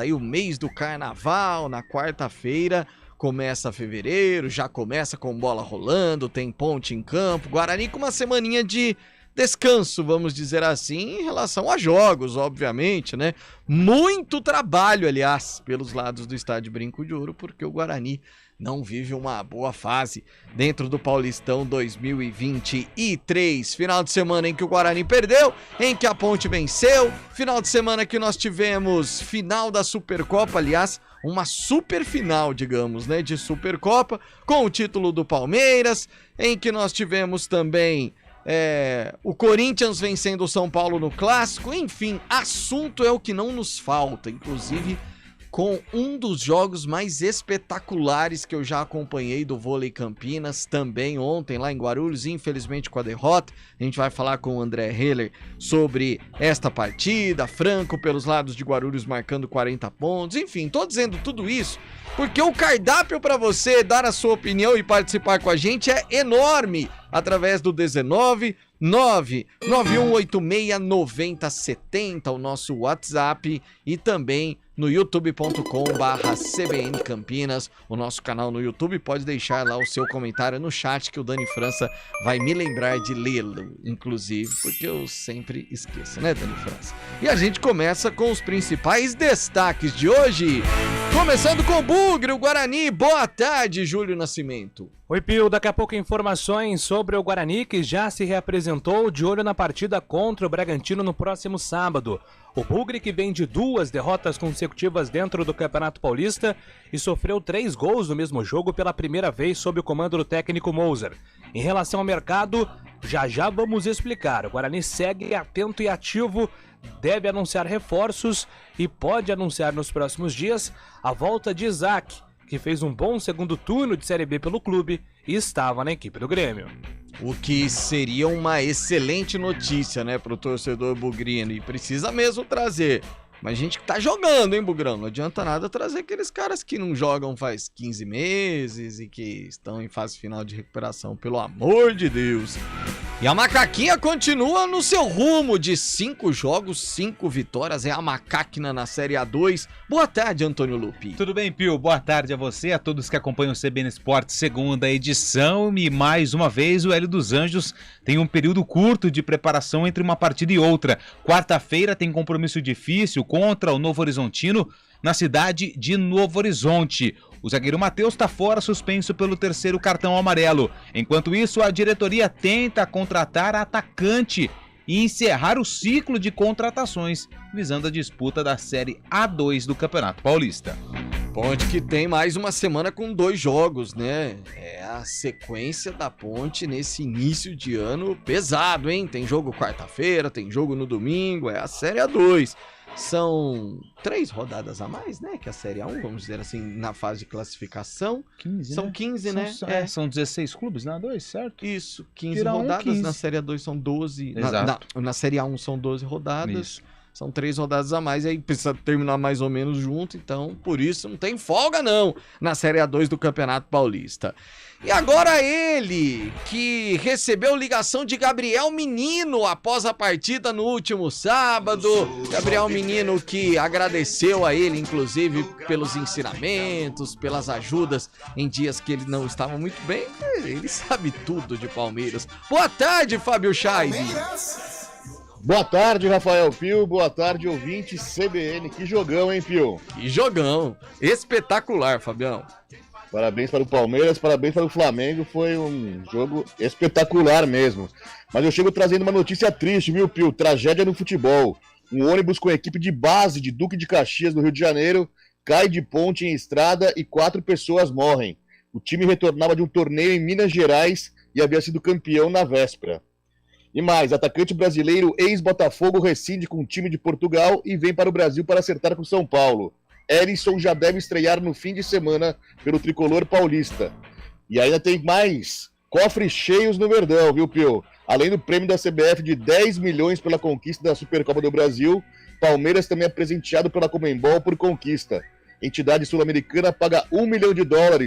aí o mês do carnaval, na quarta-feira começa fevereiro, já começa com bola rolando, tem ponte em campo, Guarani com uma semaninha de descanso, vamos dizer assim, em relação a jogos, obviamente, né? Muito trabalho, aliás, pelos lados do estádio Brinco de Ouro, porque o Guarani não vive uma boa fase dentro do Paulistão 2023. Final de semana em que o Guarani perdeu, em que a Ponte venceu, final de semana que nós tivemos final da Supercopa, aliás, uma super final, digamos, né, de Supercopa, com o título do Palmeiras, em que nós tivemos também o Corinthians vencendo o São Paulo no Clássico. Enfim, assunto é o que não nos falta, inclusive com um dos jogos mais espetaculares que eu já acompanhei do vôlei Campinas, também ontem lá em Guarulhos, infelizmente com a derrota. A gente vai falar com o André Heller sobre esta partida, Franco pelos lados de Guarulhos marcando 40 pontos, enfim, tô dizendo tudo isso porque o cardápio para você dar a sua opinião e participar com a gente é enorme, através do 19991869070, o nosso WhatsApp, e também no youtube.com/CBN Campinas, o nosso canal no YouTube. Pode deixar lá o seu comentário no chat que o Dani França vai me lembrar de lê-lo, inclusive, porque eu sempre esqueço, né, Dani França? E a gente começa com os principais destaques de hoje, começando com o Bugre, o Guarani. Boa tarde, Júlio Nascimento. Oi, Pio, daqui a pouco informações sobre o Guarani, que já se reapresentou de olho na partida contra o Bragantino no próximo sábado. O Bugre, que vem de 2 derrotas consecutivas dentro do Campeonato Paulista e sofreu 3 gols no mesmo jogo pela primeira vez sob o comando do técnico Moser. Em relação ao mercado, já vamos explicar. O Guarani segue atento e ativo, deve anunciar reforços e pode anunciar nos próximos dias a volta de Isaac, que fez um bom segundo turno de Série B pelo clube e estava na equipe do Grêmio. O que seria uma excelente notícia, né, pro torcedor bugrino, e precisa mesmo trazer. Mas a gente que tá jogando, hein, Bugrão? Não adianta nada trazer aqueles caras que não jogam faz 15 meses e que estão em fase final de recuperação, pelo amor de Deus. E a Macaquinha continua no seu rumo de 5 jogos, 5 vitórias. É a Macaquina na Série A2. Boa tarde, Antônio Lupi. Tudo bem, Pio? Boa tarde a você, a todos que acompanham o CBN Esportes, segunda edição. E mais uma vez o Hélio dos Anjos tem um período curto de preparação entre uma partida e outra. Quarta-feira tem compromisso difícil contra o Novo Horizontino na cidade de Novo Horizonte. O zagueiro Matheus está fora, suspenso pelo 3º cartão amarelo. Enquanto isso, a diretoria tenta contratar atacante e encerrar o ciclo de contratações, visando a disputa da Série A2 do Campeonato Paulista. Ponte que tem mais uma semana com 2 jogos, né? É a sequência da Ponte nesse início de ano pesado, hein? Tem jogo quarta-feira, tem jogo no domingo, é a Série A2. São 3 rodadas a mais, né? Que a Série A1, vamos dizer assim, na fase de classificação. 15, são né? 15, né? São 16 clubes na A2, certo? Isso, 15 Tira rodadas. 15. Na Série A2 são 12. Exato. Na Série A1 são 12 rodadas. Isso. São 3 rodadas a mais, aí precisa terminar mais ou menos junto, então por isso não tem folga não na Série A2 do Campeonato Paulista. E agora ele, que recebeu ligação de Gabriel Menino após a partida no último sábado. Gabriel Menino que agradeceu a ele, inclusive, pelos ensinamentos, pelas ajudas em dias que ele não estava muito bem. Ele sabe tudo de Palmeiras. Boa tarde, Fábio Scheide. Boa tarde, Rafael Pio. Boa tarde, ouvinte CBN. Que jogão, hein, Pio? Que jogão. Espetacular, Fabião. Parabéns para o Palmeiras, parabéns para o Flamengo. Foi um jogo espetacular mesmo. Mas eu chego trazendo uma notícia triste, viu, Pio? Tragédia no futebol. Um ônibus com a equipe de base de Duque de Caxias, no Rio de Janeiro, cai de ponte em estrada e 4 pessoas morrem. O time retornava de um torneio em Minas Gerais e havia sido campeão na véspera. E mais, atacante brasileiro ex-Botafogo rescinde com o time de Portugal e vem para o Brasil para acertar com São Paulo. Erisson já deve estrear no fim de semana pelo tricolor paulista. E ainda tem mais cofres cheios no Verdão, viu, Pio? Além do prêmio da CBF de 10 milhões pela conquista da Supercopa do Brasil, Palmeiras também é presenteado pela Conmebol por conquista. Entidade sul-americana paga $1 milhão,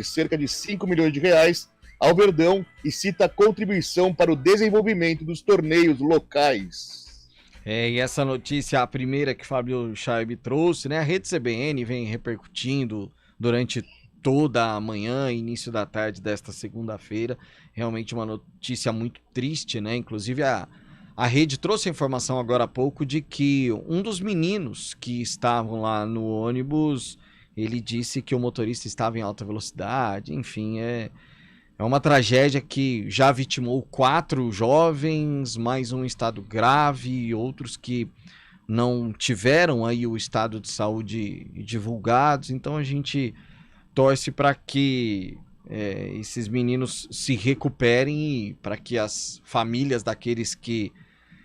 cerca de 5 milhões de reais, ao Verdão e cita a contribuição para o desenvolvimento dos torneios locais. E essa notícia, a primeira que Fábio Chaib trouxe, né? A rede CBN vem repercutindo durante toda a manhã e início da tarde desta segunda-feira. Realmente uma notícia muito triste, né? Inclusive a rede trouxe a informação agora há pouco de que um dos meninos que estavam lá no ônibus, ele disse que o motorista estava em alta velocidade. Enfim, é uma tragédia que já vitimou 4 jovens, mais um estado grave e outros que não tiveram aí o estado de saúde divulgados. Então a gente torce para que esses meninos se recuperem e para que as famílias daqueles que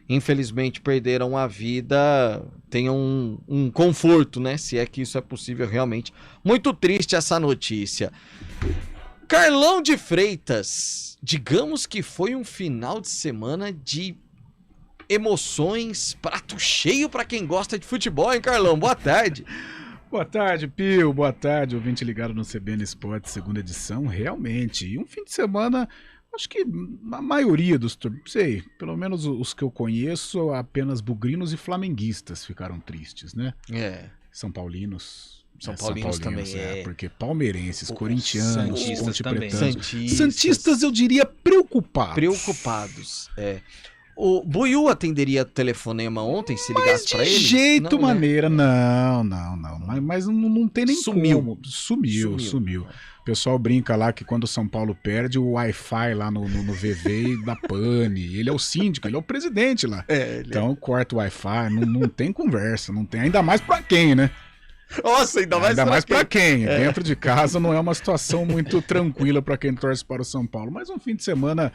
infelizmente perderam a vida tenham um conforto, né? Se é que isso é possível realmente. Muito triste essa notícia. Carlão de Freitas, digamos que foi um final de semana de emoções, prato cheio para quem gosta de futebol, hein, Carlão? Boa tarde. Boa tarde, Pio. Boa tarde, ouvinte ligado no CBN Esportes, segunda edição. Realmente, e um fim de semana, acho que a maioria dos, sei, pelo menos os que eu conheço, apenas bugrinos e flamenguistas ficaram tristes, né? São Paulinos. São Paulinos também, porque palmeirenses, corintianos, Santistas também. Santistas, eu diria Preocupados, O Buiú atenderia telefonema ontem, se ligasse pra ele? De jeito, não, maneira, né? não. Mas não tem nem como. Sumiu. O pessoal brinca lá que quando o São Paulo perde, o Wi-Fi lá no VV dá pane. Ele é o síndico, ele é o presidente lá. Então corta o Wi-Fi, não tem conversa, não tem. Ainda mais pra quem, né? Nossa, ainda mais pra quem? Dentro de casa não é uma situação muito tranquila para quem torce para o São Paulo, mas um fim de semana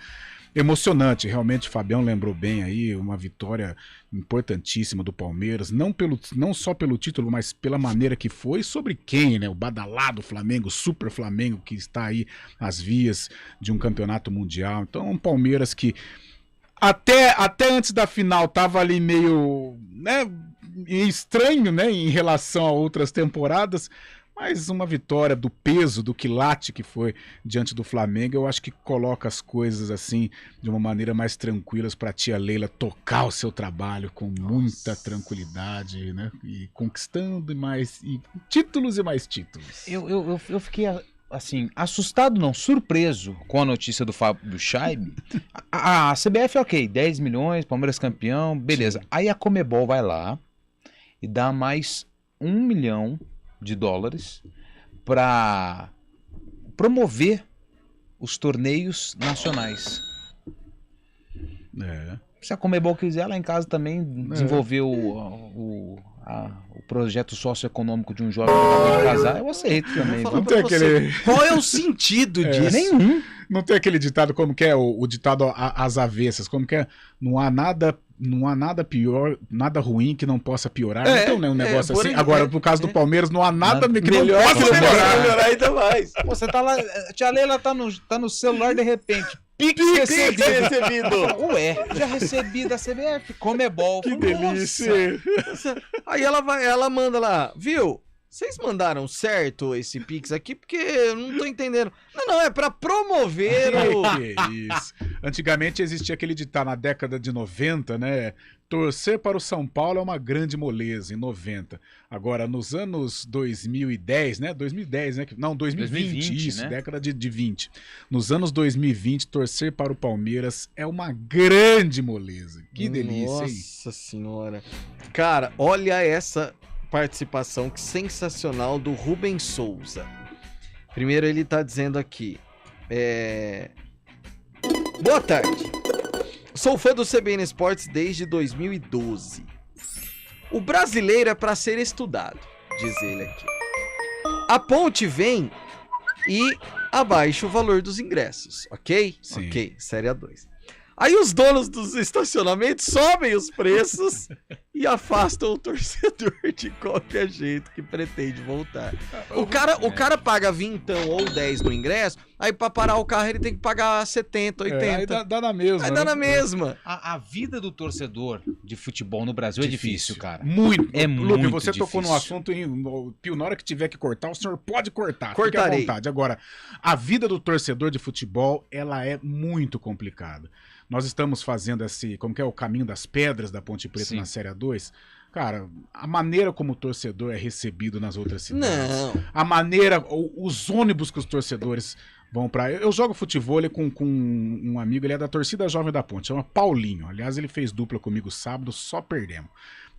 emocionante, realmente. O Fabião lembrou bem aí, uma vitória importantíssima do Palmeiras, não só pelo título, mas pela maneira que foi, sobre quem, né? O badalado Flamengo, o super Flamengo, que está aí às vias de um campeonato mundial. Então um Palmeiras que até antes da final tava ali meio, né, estranho, né, em relação a outras temporadas, mas uma vitória do peso, do quilate que foi diante do Flamengo, eu acho que coloca as coisas assim de uma maneira mais tranquilas para a tia Leila tocar o seu trabalho com muita tranquilidade, né, e conquistando mais títulos e mais títulos. Eu fiquei assim, assustado não, surpreso com a notícia do Fábio Chaib. A CBF, ok, 10 milhões, Palmeiras campeão, beleza. Sim. Aí a Conmebol vai lá e dá mais $1 milhão para promover os torneios nacionais. Se a Conmebol quiser, lá em casa também desenvolver o projeto socioeconômico de um jovem que acabou de casar, eu aceito também. Não tem aquele... Qual é o sentido disso? Nenhum. Não tem aquele ditado, como que é o ditado às avessas, como que é? Não há nada pior, nada ruim que não possa piorar. Então, né, um negócio assim. Agora, no caso do Palmeiras, não há nada que não possa melhorar ainda mais. Pô, você tá lá, a tia Leila tá no celular de repente. Pix recebido. Ué, já recebi da CBF, Conmebol. Que delícia. Aí ela manda lá, viu? Vocês mandaram certo esse Pix aqui? Porque eu não tô entendendo. Não, é pra promover o... Que isso. Antigamente existia aquele ditado na década de 90, né? Torcer para o São Paulo é uma grande moleza, em 90. Agora, nos anos 2010, né? 2010, né? Não, 2020, isso, né? Década de 20. Nos anos 2020, torcer para o Palmeiras é uma grande moleza. Que delícia, hein? Nossa senhora. Cara, olha essa participação que sensacional do Rubens Souza. Primeiro ele tá dizendo aqui, boa tarde, sou fã do CBN Esportes desde 2012. O brasileiro é para ser estudado, diz ele aqui. A ponte vem e abaixa o valor dos ingressos, ok? Sim. Ok, série A2. Aí os donos dos estacionamentos sobem os preços e afastam o torcedor de qualquer jeito que pretende voltar. O cara paga 20 ou 10 no ingresso Aí pra parar o carro ele tem que pagar 70, 80. Aí dá na mesma. Vai dar na mesma. A vida do torcedor de futebol no Brasil é difícil, cara. Muito. É Lupe, muito você tocou difícil. no assunto, Pio, na hora que tiver que cortar, o senhor pode cortar. Cortarei. Fique à vontade. Agora, a vida do torcedor de futebol, ela é muito complicada. Nós estamos fazendo como que é o caminho das pedras da Ponte Preta Sim. na Série A2. Cara, a maneira como o torcedor é recebido nas outras cidades. Não. A maneira, os ônibus que os torcedores vão pra... Eu jogo futebol com um amigo, ele é da torcida jovem da Ponte, chama Paulinho. Aliás, ele fez dupla comigo sábado, só perdemos.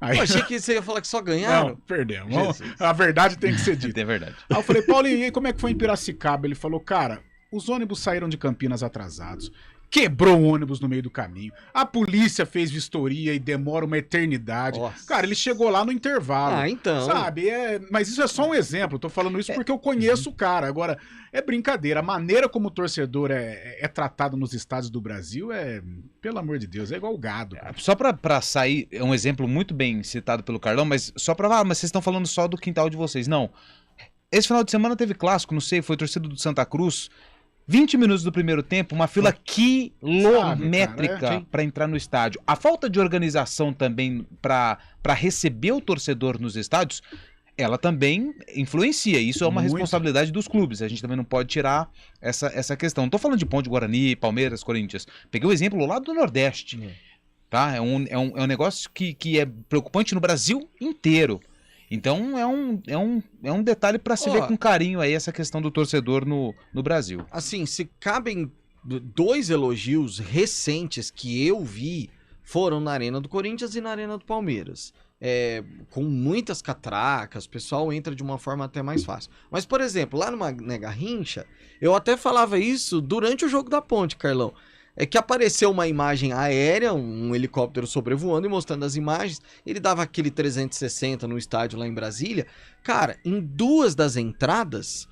Aí... Eu achei que você ia falar que só ganharam. Não, perdemos. Jesus. A verdade tem que ser dita. É verdade. Aí eu falei, Paulinho, e aí como é que foi em Piracicaba? Ele falou, cara, os ônibus saíram de Campinas atrasados. Quebrou o ônibus no meio do caminho. A polícia fez vistoria e demora uma eternidade. Nossa. Cara, ele chegou lá no intervalo. Ah, então. Sabe? Mas isso é só um exemplo. Tô falando isso porque eu conheço o cara. Agora, é brincadeira. A maneira como o torcedor é tratado nos estádios do Brasil pelo amor de Deus, é igual o gado. Só pra sair, é um exemplo muito bem citado pelo Carlão, mas só pra mas vocês estão falando só do quintal de vocês. Não. Esse final de semana teve clássico, não sei, foi torcida do Santa Cruz. 20 minutos do primeiro tempo, uma fila quilométrica para entrar no estádio. A falta de organização também para receber o torcedor nos estádios, ela também influencia. Isso é uma Muito. responsabilidade dos clubes. A gente também não pode tirar essa questão. Não tô falando de Ponte Guarani, Palmeiras, Corinthians. Peguei o exemplo lá do Nordeste. Tá? É um negócio que é preocupante no Brasil inteiro. Então é um detalhe para se ver com carinho aí essa questão do torcedor no Brasil. Assim, se cabem 2 elogios recentes que eu vi, foram na Arena do Corinthians e na Arena do Palmeiras. Com muitas catracas, o pessoal entra de uma forma até mais fácil. Mas, por exemplo, lá no Mané Garrincha, eu até falava isso durante o jogo da Ponte, Carlão. É que apareceu uma imagem aérea, um helicóptero sobrevoando e mostrando as imagens. Ele dava aquele 360 no estádio lá em Brasília. Cara, em 2 das entradas,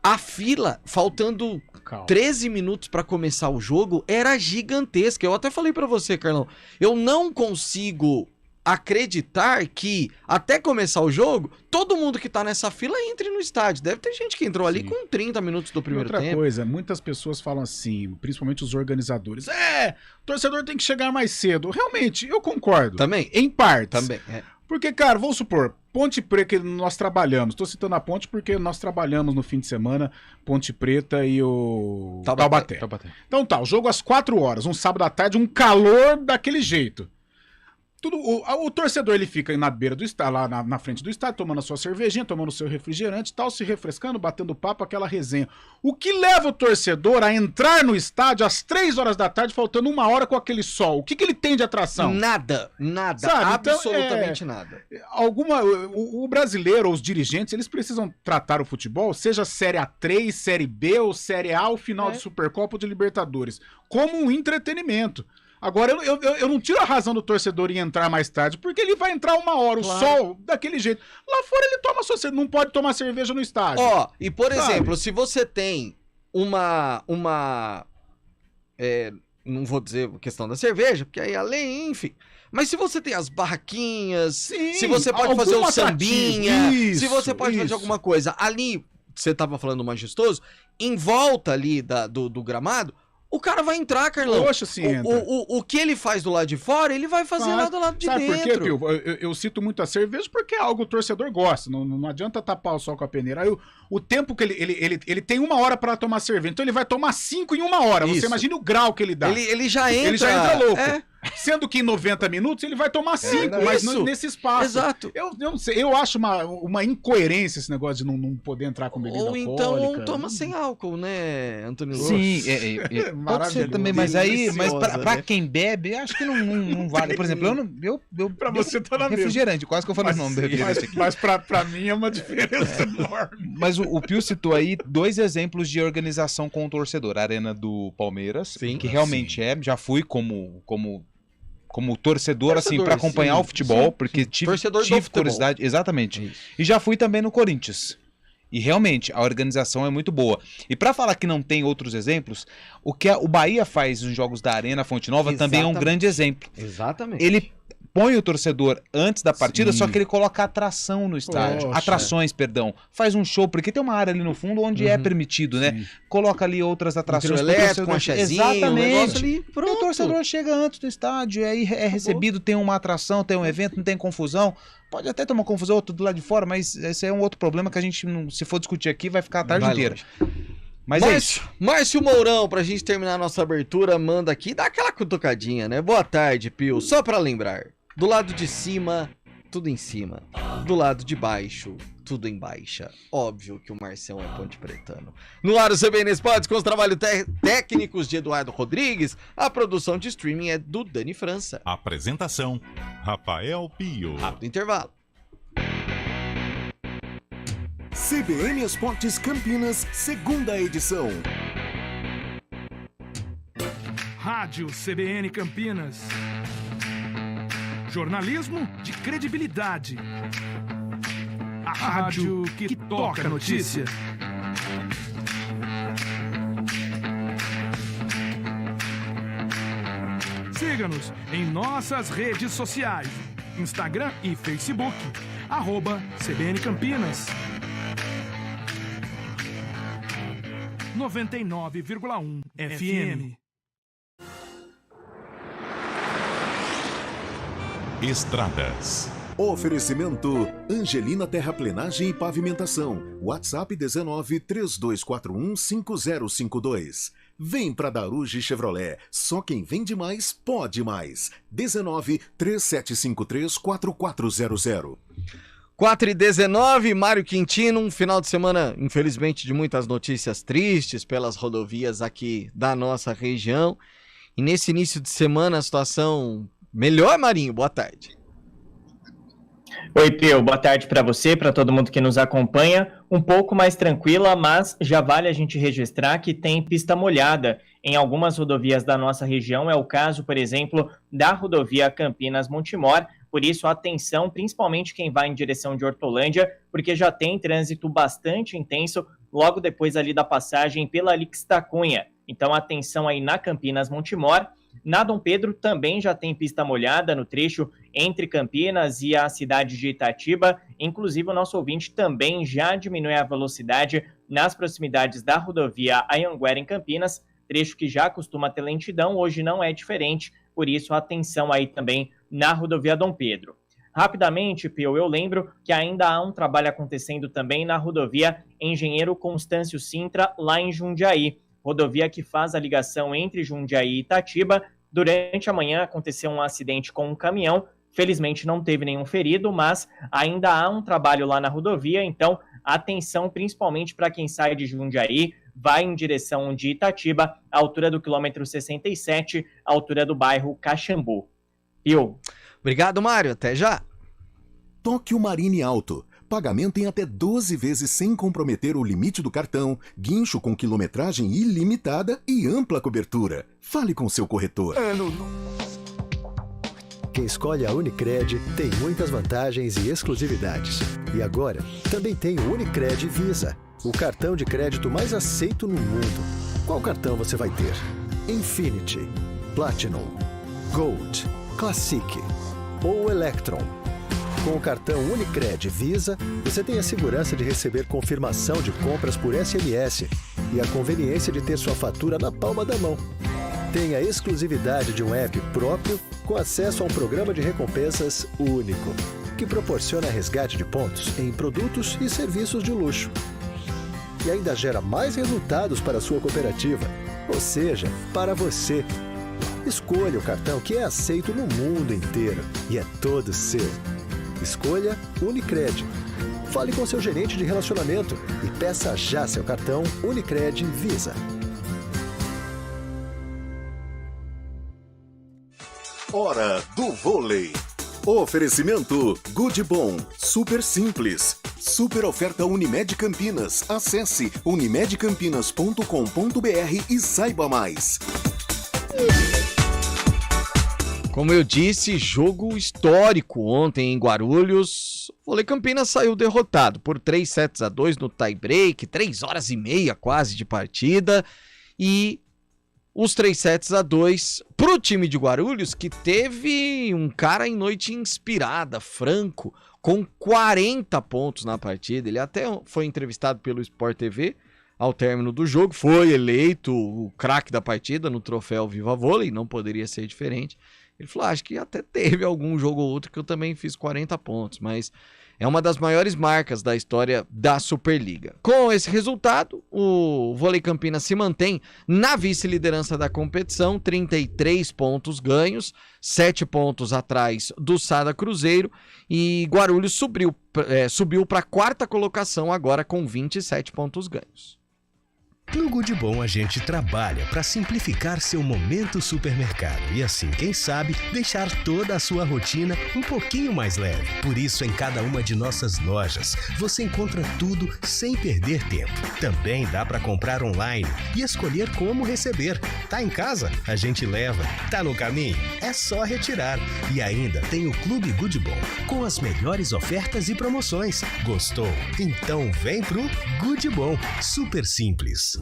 a fila, faltando 13 minutos para começar o jogo, era gigantesca. Eu até falei para você, Carlão, eu não consigo acreditar que até começar o jogo, todo mundo que tá nessa fila entre no estádio. Deve ter gente que entrou ali com 30 minutos do primeiro tempo. Outra coisa, muitas pessoas falam assim, principalmente os organizadores, torcedor tem que chegar mais cedo. Realmente, eu concordo. Também? Em partes. Também, Porque, cara, vamos supor, Ponte Preta, que nós trabalhamos, tô citando a Ponte porque nós trabalhamos no fim de semana, Ponte Preta e o Taubaté. Então tá, o jogo às 4 horas, um sábado à tarde, um calor daquele jeito. O torcedor ele fica na beira do estádio, lá na frente do estádio, tomando a sua cervejinha, tomando o seu refrigerante e tal, se refrescando, batendo papo, aquela resenha. O que leva o torcedor a entrar no estádio às 3 horas da tarde, faltando 1 hora com aquele sol? O que ele tem de atração? Nada, Sabe? absolutamente Então, nada. O brasileiro, ou os dirigentes, eles precisam tratar o futebol, seja Série A3, Série B ou Série A, o final de Supercopa ou de Libertadores, como um entretenimento. Agora, eu não tiro a razão do torcedor em entrar mais tarde, porque ele vai entrar 1 hora, o sol, daquele jeito. Lá fora ele toma sua cerveja, não pode tomar cerveja no estádio. E por exemplo, se você tem não vou dizer a questão da cerveja, porque aí além, enfim. Mas se você tem as barraquinhas, se você pode fazer um sambinha, se você pode fazer alguma coisa ali, você tava falando majestoso, em volta ali do gramado, o cara vai entrar, Carlão. Poxa, sim, entra. O que ele faz do lado de fora, ele vai fazer lá do lado de dentro. Sabe por quê, Pio? Eu cito muito a cerveja porque é algo que o torcedor gosta. Não adianta tapar o sol com a peneira. Aí o tempo que ele tem 1 hora pra tomar cerveja. Então ele vai tomar 5 em 1 hora. Isso. Você imagina o grau que ele dá. Ele já entra. Ele já entra louco. Sendo que em 90 minutos ele vai tomar 5, mas nesse espaço. Exato. Eu não sei, eu acho uma incoerência esse negócio de não poder entrar com bebida alcoólica. Ou então toma sem álcool, né, Antônio Lopes? Sim, pode ser também, mas pra quem bebe, acho que não vale. Por exemplo, eu pra você tá na refrigerante, quase que eu falei o nome do refrigerante aqui. Mas pra mim é uma diferença enorme. Mas o Pio citou aí 2 exemplos de organização com o torcedor. A Arena do Palmeiras, que realmente já fui como torcedor, assim, para acompanhar o futebol, porque tive curiosidade. Exatamente. E já fui também no Corinthians. E realmente, a organização é muito boa. E para falar que não tem outros exemplos, o que o Bahia faz nos jogos da Arena Fonte Nova também é um grande exemplo. Exatamente. Ele põe o torcedor antes da partida, Sim. só que ele coloca atração no estádio. Poxa. Atrações, perdão. Faz um show, porque tem uma área ali no fundo onde é permitido, né? Sim. Coloca ali outras atrações. Trio pro elétrico, torcedor. um chazinho, um Exatamente. negócio ali, E pronto. o torcedor chega antes do estádio, e aí é recebido, tem uma atração, tem um evento, não tem confusão. Pode até ter uma confusão do lado de fora, mas esse é um outro problema que a gente, se for discutir aqui, vai ficar a tarde Vai inteira. longe. Mas é isso. Márcio Mourão, pra gente terminar a nossa abertura, manda aqui, dá aquela cutucadinha, né? Boa tarde, Pio. Só pra lembrar, do lado de cima, tudo em cima. Do lado de baixo, tudo em baixa. Óbvio que o Marcião é ponte pretano. No ar, o CBN Esportes, com os trabalhos técnicos de Eduardo Rodrigues, a produção de streaming é do Dani França. Apresentação: Rafael Pio. Rápido intervalo. CBN Esportes Campinas, segunda edição. Rádio CBN Campinas. Jornalismo de credibilidade. A rádio que toca a notícia. Siga-nos em nossas redes sociais. Instagram e Facebook. @CBN Campinas. 99,1 FM. Estradas. Oferecimento Angelina Terraplenagem e Pavimentação. WhatsApp 19 3241 5052. Vem pra Daruge Chevrolet. Só quem vende mais, pode mais. 19 3753 4400. 4h19, Mário Quintino, um final de semana, infelizmente, de muitas notícias tristes pelas rodovias aqui da nossa região. E nesse início de semana, a situação melhor, Marinho? Boa tarde. Oi, Pio, boa tarde para você, para todo mundo que nos acompanha. Um pouco mais tranquila, mas já vale a gente registrar que tem pista molhada em algumas rodovias da nossa região. É o caso, por exemplo, da rodovia Campinas-Montemor. Por isso, atenção, principalmente quem vai em direção de Hortolândia, porque já tem trânsito bastante intenso logo depois ali da passagem pela Alixta Cunha. Então, atenção aí na Campinas-Montemor. Na Dom Pedro também já tem pista molhada no trecho entre Campinas e a cidade de Itatiba. Inclusive, o nosso ouvinte também já diminui a velocidade nas proximidades da rodovia Anhanguera em Campinas, trecho que já costuma ter lentidão, hoje não é diferente, por isso atenção aí também na rodovia Dom Pedro. Rapidamente, Pio, eu lembro que ainda há um trabalho acontecendo também na rodovia Engenheiro Constâncio Sintra, lá em Jundiaí. Rodovia que faz a ligação entre Jundiaí e Itatiba. Durante a manhã aconteceu um acidente com um caminhão. Felizmente não teve nenhum ferido, mas ainda há um trabalho lá na rodovia. Então, atenção principalmente para quem sai de Jundiaí, vai em direção de Itatiba, à altura do quilômetro 67, à altura do bairro Caxambu. Pio. Obrigado, Mário. Até já. Tóquio Marine Auto. Pagamento em até 12 vezes sem comprometer o limite do cartão, guincho com quilometragem ilimitada e ampla cobertura. Fale com seu corretor. Quem escolhe a Unicred tem muitas vantagens e exclusividades. E agora, também tem o Unicred Visa, o cartão de crédito mais aceito no mundo. Qual cartão você vai ter? Infinity, Platinum, Gold, Classic ou Electron? Com o cartão Unicred Visa, você tem a segurança de receber confirmação de compras por SMS e a conveniência de ter sua fatura na palma da mão. Tem a exclusividade de um app próprio com acesso a um programa de recompensas único, que proporciona resgate de pontos em produtos e serviços de luxo. E ainda gera mais resultados para a sua cooperativa, ou seja, para você. Escolha o cartão que é aceito no mundo inteiro e é todo seu. Escolha Unicred. Fale com seu gerente de relacionamento e peça já seu cartão Unicred Visa. Hora do vôlei. Oferecimento Good Bom, super simples. Super oferta Unimed Campinas. Acesse unimedcampinas.com.br e saiba mais. Como eu disse, jogo histórico ontem em Guarulhos. O Vôlei Campinas saiu derrotado por 3-2 no tie-break, 3h30 quase de partida. E os 3-2 para Pro time de Guarulhos, que teve um cara em noite inspirada, Franco, com 40 pontos na partida. Ele até foi entrevistado pelo Sport TV ao término do jogo, foi eleito o craque da partida no troféu Viva Vôlei, não poderia ser diferente. Ele falou, acho que até teve algum jogo ou outro que eu também fiz 40 pontos, mas é uma das maiores marcas da história da Superliga. Com esse resultado, o Vôlei Campinas se mantém na vice-liderança da competição, 33 pontos ganhos, 7 pontos atrás do Sada Cruzeiro, e Guarulhos subiu para a 4ª colocação agora com 27 pontos ganhos. No Good Bom a gente trabalha para simplificar seu momento supermercado e assim, quem sabe, deixar toda a sua rotina um pouquinho mais leve. Por isso, em cada uma de nossas lojas, você encontra tudo sem perder tempo. Também dá para comprar online e escolher como receber. Tá em casa? A gente leva. Tá no caminho? É só retirar. E ainda tem o Clube Good Bom, com as melhores ofertas e promoções. Gostou? Então vem pro Good Bom. Super simples.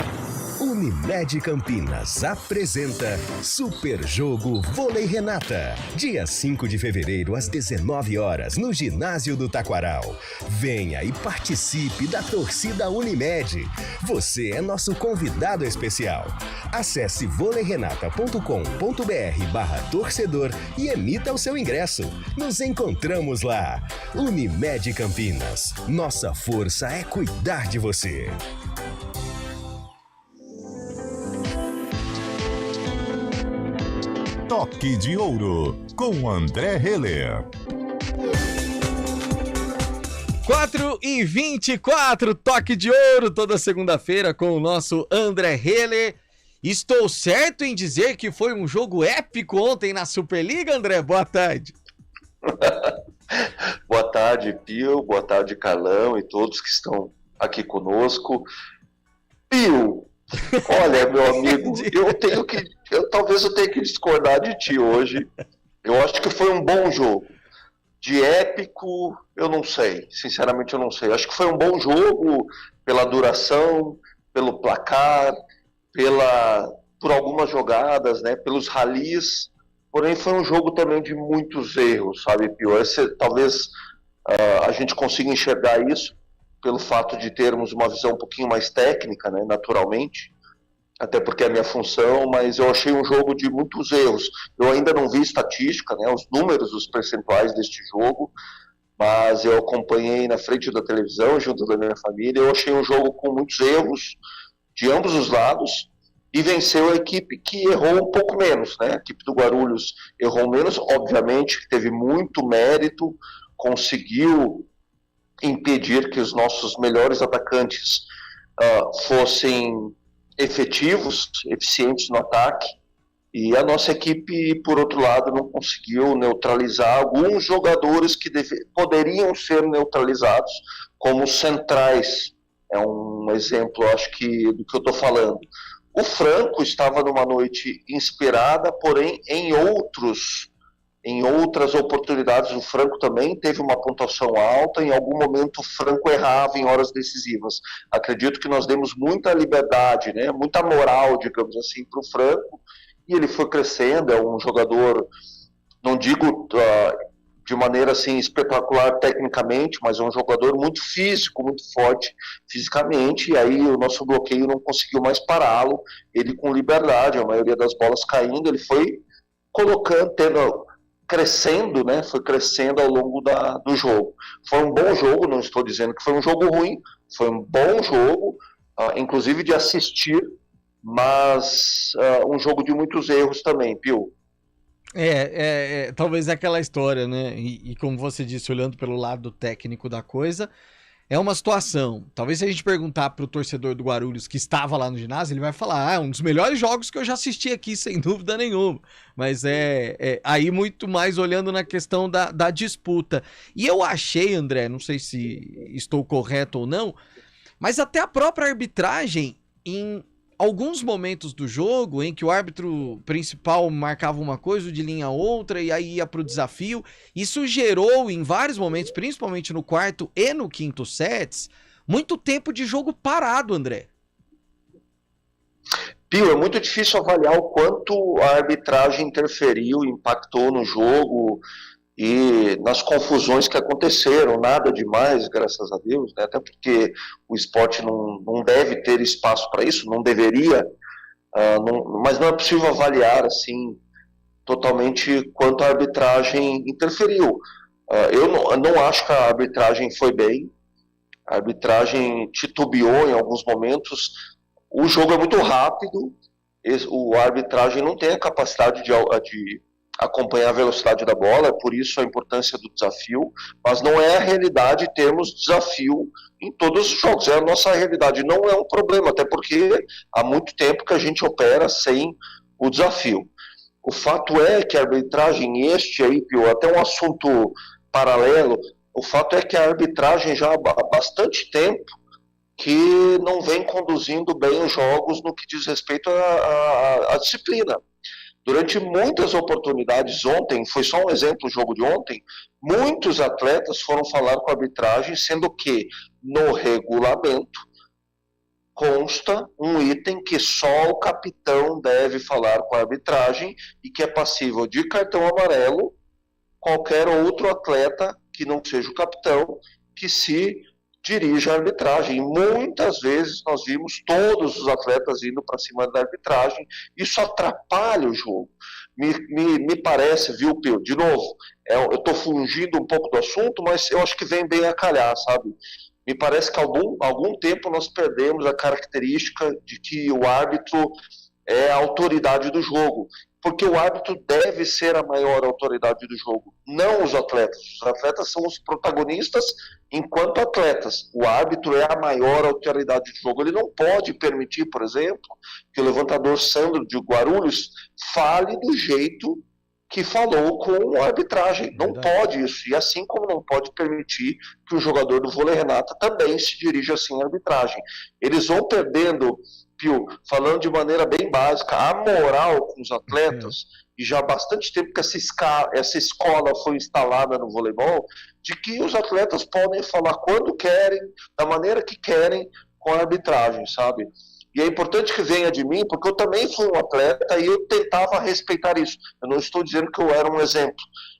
Unimed Campinas apresenta Super Jogo Vôlei Renata. Dia 5 de fevereiro, às 19 horas, no ginásio do Taquaral. Venha e participe da torcida Unimed. Você é nosso convidado especial. Acesse voleirenata.com.br/torcedor e emita o seu ingresso. Nos encontramos lá. Unimed Campinas. Nossa força é cuidar de você. Toque de Ouro, com André Heller. 4h24, Toque de Ouro, toda segunda-feira com o nosso André Heller. Estou certo em dizer que foi um jogo épico ontem na Superliga, André? Boa tarde. Boa tarde, Pio. Boa tarde, Carlão e todos que estão aqui conosco. Pio, olha, meu amigo, talvez eu tenha que discordar de ti hoje. Eu acho que foi um bom jogo. De épico, eu não sei. Sinceramente, eu não sei. Eu acho que foi um bom jogo pela duração, pelo placar, por algumas jogadas, né? Pelos ralis. Porém, foi um jogo também de muitos erros, sabe, Pio? Talvez a gente consiga enxergar isso pelo fato de termos uma visão um pouquinho mais técnica, né? Naturalmente. Até porque é a minha função, mas eu achei um jogo de muitos erros. Eu ainda não vi estatística, né, os números, os percentuais deste jogo, mas eu acompanhei na frente da televisão, junto da minha família. Eu achei um jogo com muitos erros de ambos os lados e venceu a equipe que errou um pouco menos, né? A equipe do Guarulhos errou menos, obviamente, teve muito mérito, conseguiu impedir que os nossos melhores atacantes fossem efetivos, eficientes no ataque, e a nossa equipe, por outro lado, não conseguiu neutralizar alguns jogadores que poderiam ser neutralizados, como centrais. É um exemplo, acho que, do que eu estou falando. O Franco estava numa noite inspirada, porém, em outras oportunidades, o Franco também teve uma pontuação alta. Em algum momento o Franco errava em horas decisivas. Acredito que nós demos muita liberdade, né, muita moral, digamos assim, para o Franco, e ele foi crescendo. É um jogador, não digo de maneira assim espetacular tecnicamente, mas é um jogador muito físico, muito forte fisicamente, e aí o nosso bloqueio não conseguiu mais pará-lo. Ele com liberdade, a maioria das bolas caindo, ele foi crescendo, né? Foi crescendo ao longo do jogo. Foi um bom jogo, não estou dizendo que foi um jogo ruim, foi um bom jogo, inclusive de assistir, mas um jogo de muitos erros também, Pio. Talvez aquela história, né? E como você disse, olhando pelo lado técnico da coisa, é uma situação. Talvez se a gente perguntar pro torcedor do Guarulhos que estava lá no ginásio, ele vai falar, é um dos melhores jogos que eu já assisti aqui, sem dúvida nenhuma. Mas aí muito mais olhando na questão da disputa. E eu achei, André, não sei se estou correto ou não, mas até a própria arbitragem, em alguns momentos do jogo em que o árbitro principal marcava uma coisa, o de linha outra, e aí ia pro desafio, isso gerou em vários momentos, principalmente no quarto e no quinto sets, muito tempo de jogo parado, André. Pio, é muito difícil avaliar o quanto a arbitragem interferiu, impactou no jogo e nas confusões que aconteceram. Nada demais, graças a Deus, né? Até porque o esporte não deve ter espaço para isso, não deveria, mas não é possível avaliar assim totalmente quanto a arbitragem interferiu. Eu não acho que a arbitragem foi bem, a arbitragem titubeou em alguns momentos. O jogo é muito rápido, a arbitragem não tem a capacidade de acompanhar a velocidade da bola, por isso a importância do desafio, mas não é a realidade termos desafio em todos os jogos, é a nossa realidade, não é um problema, até porque há muito tempo que a gente opera sem o desafio. O fato é que a arbitragem, Pio, até um assunto paralelo, o fato é que a arbitragem já há bastante tempo que não vem conduzindo bem os jogos no que diz respeito à disciplina. Durante muitas oportunidades ontem, foi só um exemplo o jogo de ontem, muitos atletas foram falar com a arbitragem, sendo que no regulamento consta um item que só o capitão deve falar com a arbitragem e que é passível de cartão amarelo qualquer outro atleta que não seja o capitão que se dirige à arbitragem. E muitas vezes nós vimos todos os atletas indo para cima da arbitragem. Isso atrapalha o jogo. Me parece, viu, Pio? De novo, eu estou fugindo um pouco do assunto, mas eu acho que vem bem a calhar, sabe? Me parece que há algum tempo nós perdemos a característica de que o árbitro é a autoridade do jogo. Porque o árbitro deve ser a maior autoridade do jogo, não os atletas. Os atletas são os protagonistas enquanto atletas. O árbitro é a maior autoridade do jogo. Ele não pode permitir, por exemplo, que o levantador Sandro de Guarulhos fale do jeito que falou com a arbitragem. Não pode isso. E assim como não pode permitir que o jogador do vôlei Renata também se dirija assim à arbitragem. Eles vão perdendo, Pio, falando de maneira bem básica, a moral com os atletas, e já há bastante tempo que essa escola foi instalada no voleibol, de que os atletas podem falar quando querem, da maneira que querem, com a arbitragem, sabe? E é importante que venha de mim, porque eu também fui um atleta e eu tentava respeitar isso. Eu não estou dizendo que eu era um exemplo.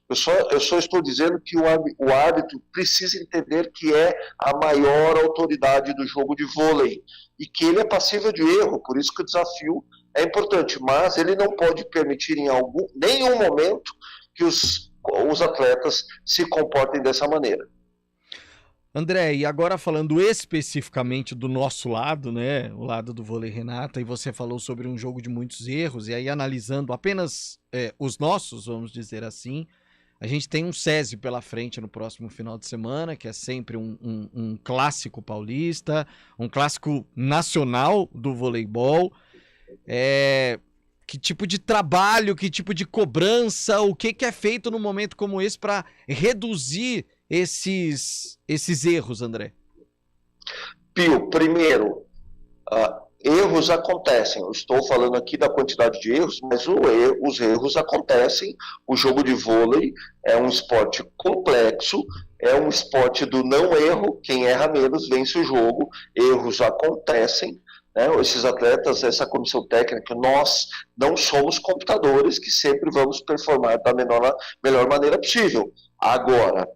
Eu só estou dizendo que o árbitro precisa entender que é a maior autoridade do jogo de vôlei e que ele é passível de erro, por isso que o desafio é importante, mas ele não pode permitir em nenhum momento que os atletas se comportem dessa maneira. André, e agora falando especificamente do nosso lado, né, o lado do vôlei Renata, e você falou sobre um jogo de muitos erros, e aí analisando apenas os nossos, vamos dizer assim, a gente tem um SESI pela frente no próximo final de semana, que é sempre um clássico paulista, um clássico nacional do voleibol. Que tipo de trabalho, que tipo de cobrança, o que é feito num momento como esse para reduzir esses erros, André? Pio, primeiro, erros acontecem. Eu estou falando aqui da quantidade de erros, mas os erros acontecem. O jogo de vôlei é um esporte complexo, é um esporte do não erro. Quem erra menos vence o jogo. Erros acontecem, né? Esses atletas, essa comissão técnica, nós não somos computadores que sempre vamos performar da melhor maneira possível. Agora,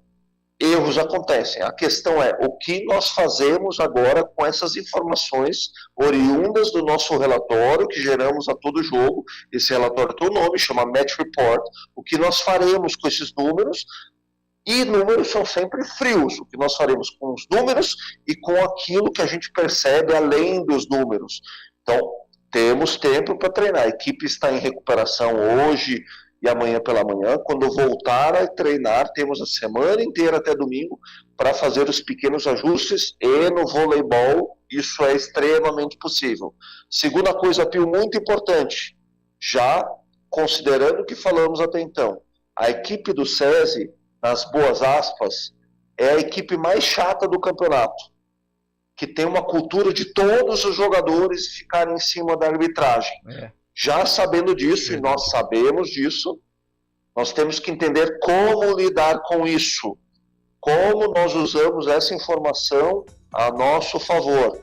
erros acontecem. A questão é o que nós fazemos agora com essas informações oriundas do nosso relatório que geramos a todo jogo. Esse relatório tem um nome, chama Match Report. O que nós faremos com esses números? E números são sempre frios. O que nós faremos com os números e com aquilo que a gente percebe além dos números. Então, temos tempo para treinar. A equipe está em recuperação hoje e amanhã pela manhã. Quando voltar a treinar, temos a semana inteira até domingo para fazer os pequenos ajustes, e no voleibol isso é extremamente possível. Segunda coisa, Pio, muito importante, já considerando o que falamos até então, a equipe do SESI, nas boas aspas, é a equipe mais chata do campeonato, que tem uma cultura de todos os jogadores ficarem em cima da arbitragem. Já sabendo disso, e nós sabemos disso, nós temos que entender como lidar com isso, como nós usamos essa informação a nosso favor.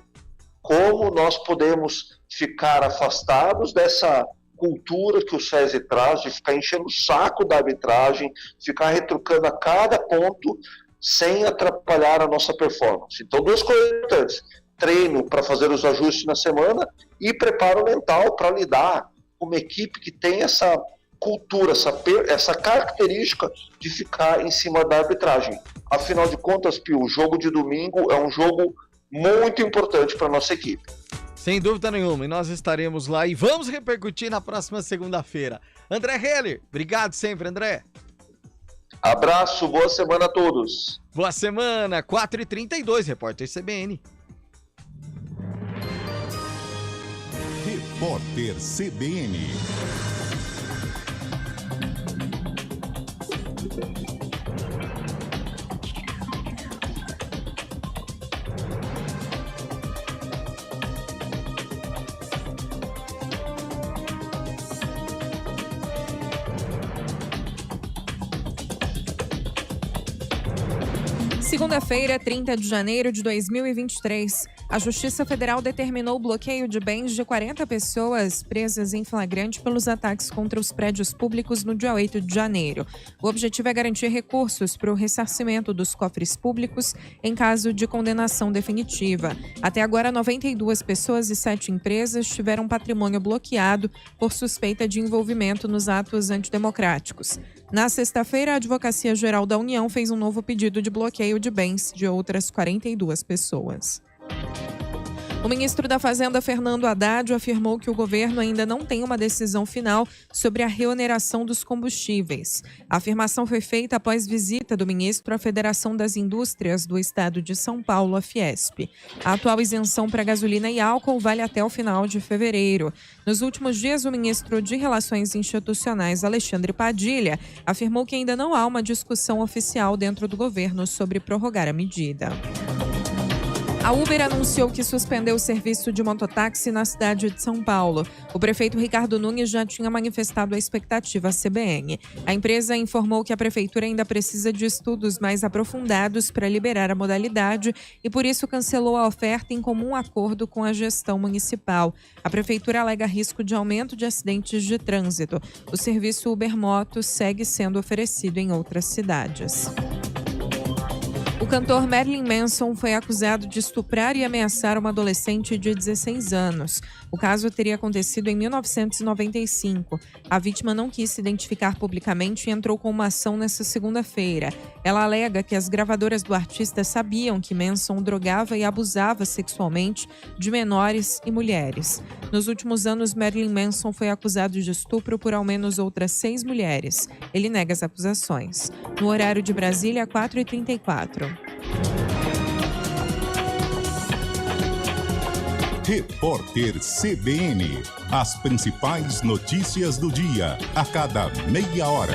como nós podemos ficar afastados dessa cultura que o SESI traz, de ficar enchendo o saco da arbitragem, ficar retrucando a cada ponto sem atrapalhar a nossa performance. Então, 2 coisas importantes: treino para fazer os ajustes na semana e preparo mental para lidar com uma equipe que tem essa cultura, essa característica de ficar em cima da arbitragem. Afinal de contas, Pio, o jogo de domingo é um jogo muito importante para a nossa equipe. Sem dúvida nenhuma, e nós estaremos lá e vamos repercutir na próxima segunda-feira. André Heller, obrigado sempre, André. Abraço, boa semana a todos. Boa semana, 4h32, repórter CBN. Repórter CBN. Segunda-feira, 30 de janeiro de 2023, a Justiça Federal determinou o bloqueio de bens de 40 pessoas presas em flagrante pelos ataques contra os prédios públicos no dia 8 de janeiro. O objetivo é garantir recursos para o ressarcimento dos cofres públicos em caso de condenação definitiva. Até agora, 92 pessoas e 7 empresas tiveram patrimônio bloqueado por suspeita de envolvimento nos atos antidemocráticos. Na sexta-feira, a Advocacia Geral da União fez um novo pedido de bloqueio de bens de outras 42 pessoas. O ministro da Fazenda, Fernando Haddad, afirmou que o governo ainda não tem uma decisão final sobre a reoneração dos combustíveis. A afirmação foi feita após visita do ministro à Federação das Indústrias do Estado de São Paulo, a Fiesp. A atual isenção para gasolina e álcool vale até o final de fevereiro. Nos últimos dias, o ministro de Relações Institucionais, Alexandre Padilha, afirmou que ainda não há uma discussão oficial dentro do governo sobre prorrogar a medida. A Uber anunciou que suspendeu o serviço de mototáxi na cidade de São Paulo. O prefeito Ricardo Nunes já tinha manifestado a expectativa à CBN. A empresa informou que a prefeitura ainda precisa de estudos mais aprofundados para liberar a modalidade e, por isso, cancelou a oferta em comum acordo com a gestão municipal. A prefeitura alega risco de aumento de acidentes de trânsito. O serviço Uber Moto segue sendo oferecido em outras cidades. O cantor Marilyn Manson foi acusado de estuprar e ameaçar uma adolescente de 16 anos. O caso teria acontecido em 1995. A vítima não quis se identificar publicamente e entrou com uma ação nesta segunda-feira. Ela alega que as gravadoras do artista sabiam que Manson drogava e abusava sexualmente de menores e mulheres. Nos últimos anos, Marilyn Manson foi acusado de estupro por ao menos outras 6 mulheres. Ele nega as acusações. No horário de Brasília, 4h34. Repórter CBN. As principais notícias do dia, a cada meia hora.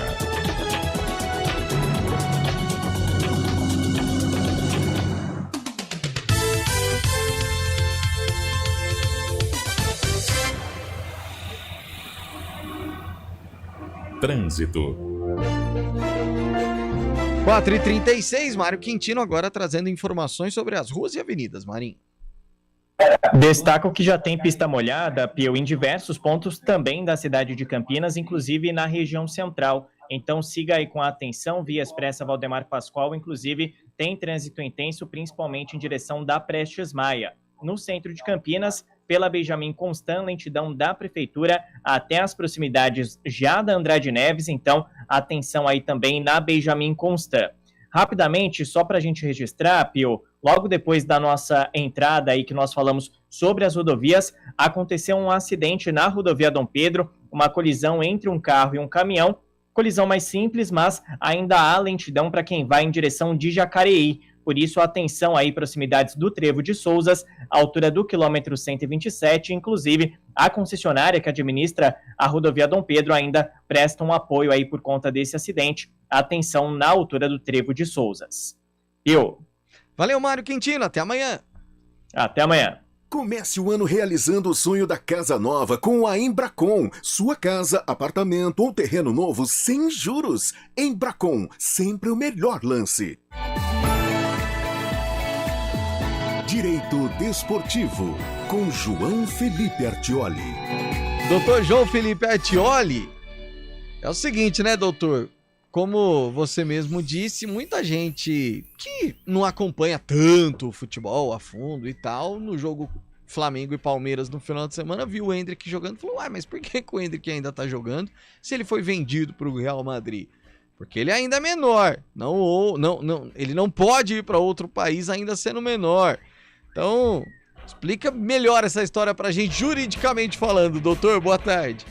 Trânsito. 4h36, Mário Quintino agora trazendo informações sobre as ruas e avenidas, Marinho. Destaco que já tem pista molhada, Pio, em diversos pontos também da cidade de Campinas, inclusive na região central. Então siga aí com atenção, Via Expressa Valdemar Pascoal, inclusive tem trânsito intenso, principalmente em direção da Prestes Maia. No centro de Campinas, pela Benjamin Constant, lentidão da Prefeitura até as proximidades já da Andrade Neves, então atenção aí também na Benjamin Constant. Rapidamente, só para a gente registrar, Pio, logo depois da nossa entrada aí que nós falamos sobre as rodovias, aconteceu um acidente na rodovia Dom Pedro, uma colisão entre um carro e um caminhão, colisão mais simples, mas ainda há lentidão para quem vai em direção de Jacareí. Por isso, atenção aí, proximidades do Trevo de Souzas, altura do quilômetro 127, inclusive a concessionária que administra a rodovia Dom Pedro ainda presta um apoio aí por conta desse acidente. Atenção na altura do Trevo de Souzas. Valeu, Mário Quintino, até amanhã. Até amanhã. Comece o ano realizando o sonho da casa nova com a Embracon. Sua casa, apartamento ou terreno novo sem juros. Embracon, sempre o melhor lance. Direito Desportivo, com João Felipe Artioli. Doutor João Felipe Artioli, é o seguinte, né, doutor? Como você mesmo disse, muita gente que não acompanha tanto o futebol a fundo e tal, no jogo Flamengo e Palmeiras no final de semana, viu o Endrick jogando e falou, mas por que o Endrick ainda tá jogando se ele foi vendido pro Real Madrid? Porque ele ainda é menor, ele não pode ir para outro país ainda sendo menor. Então, explica melhor essa história pra gente, juridicamente falando, doutor, boa tarde.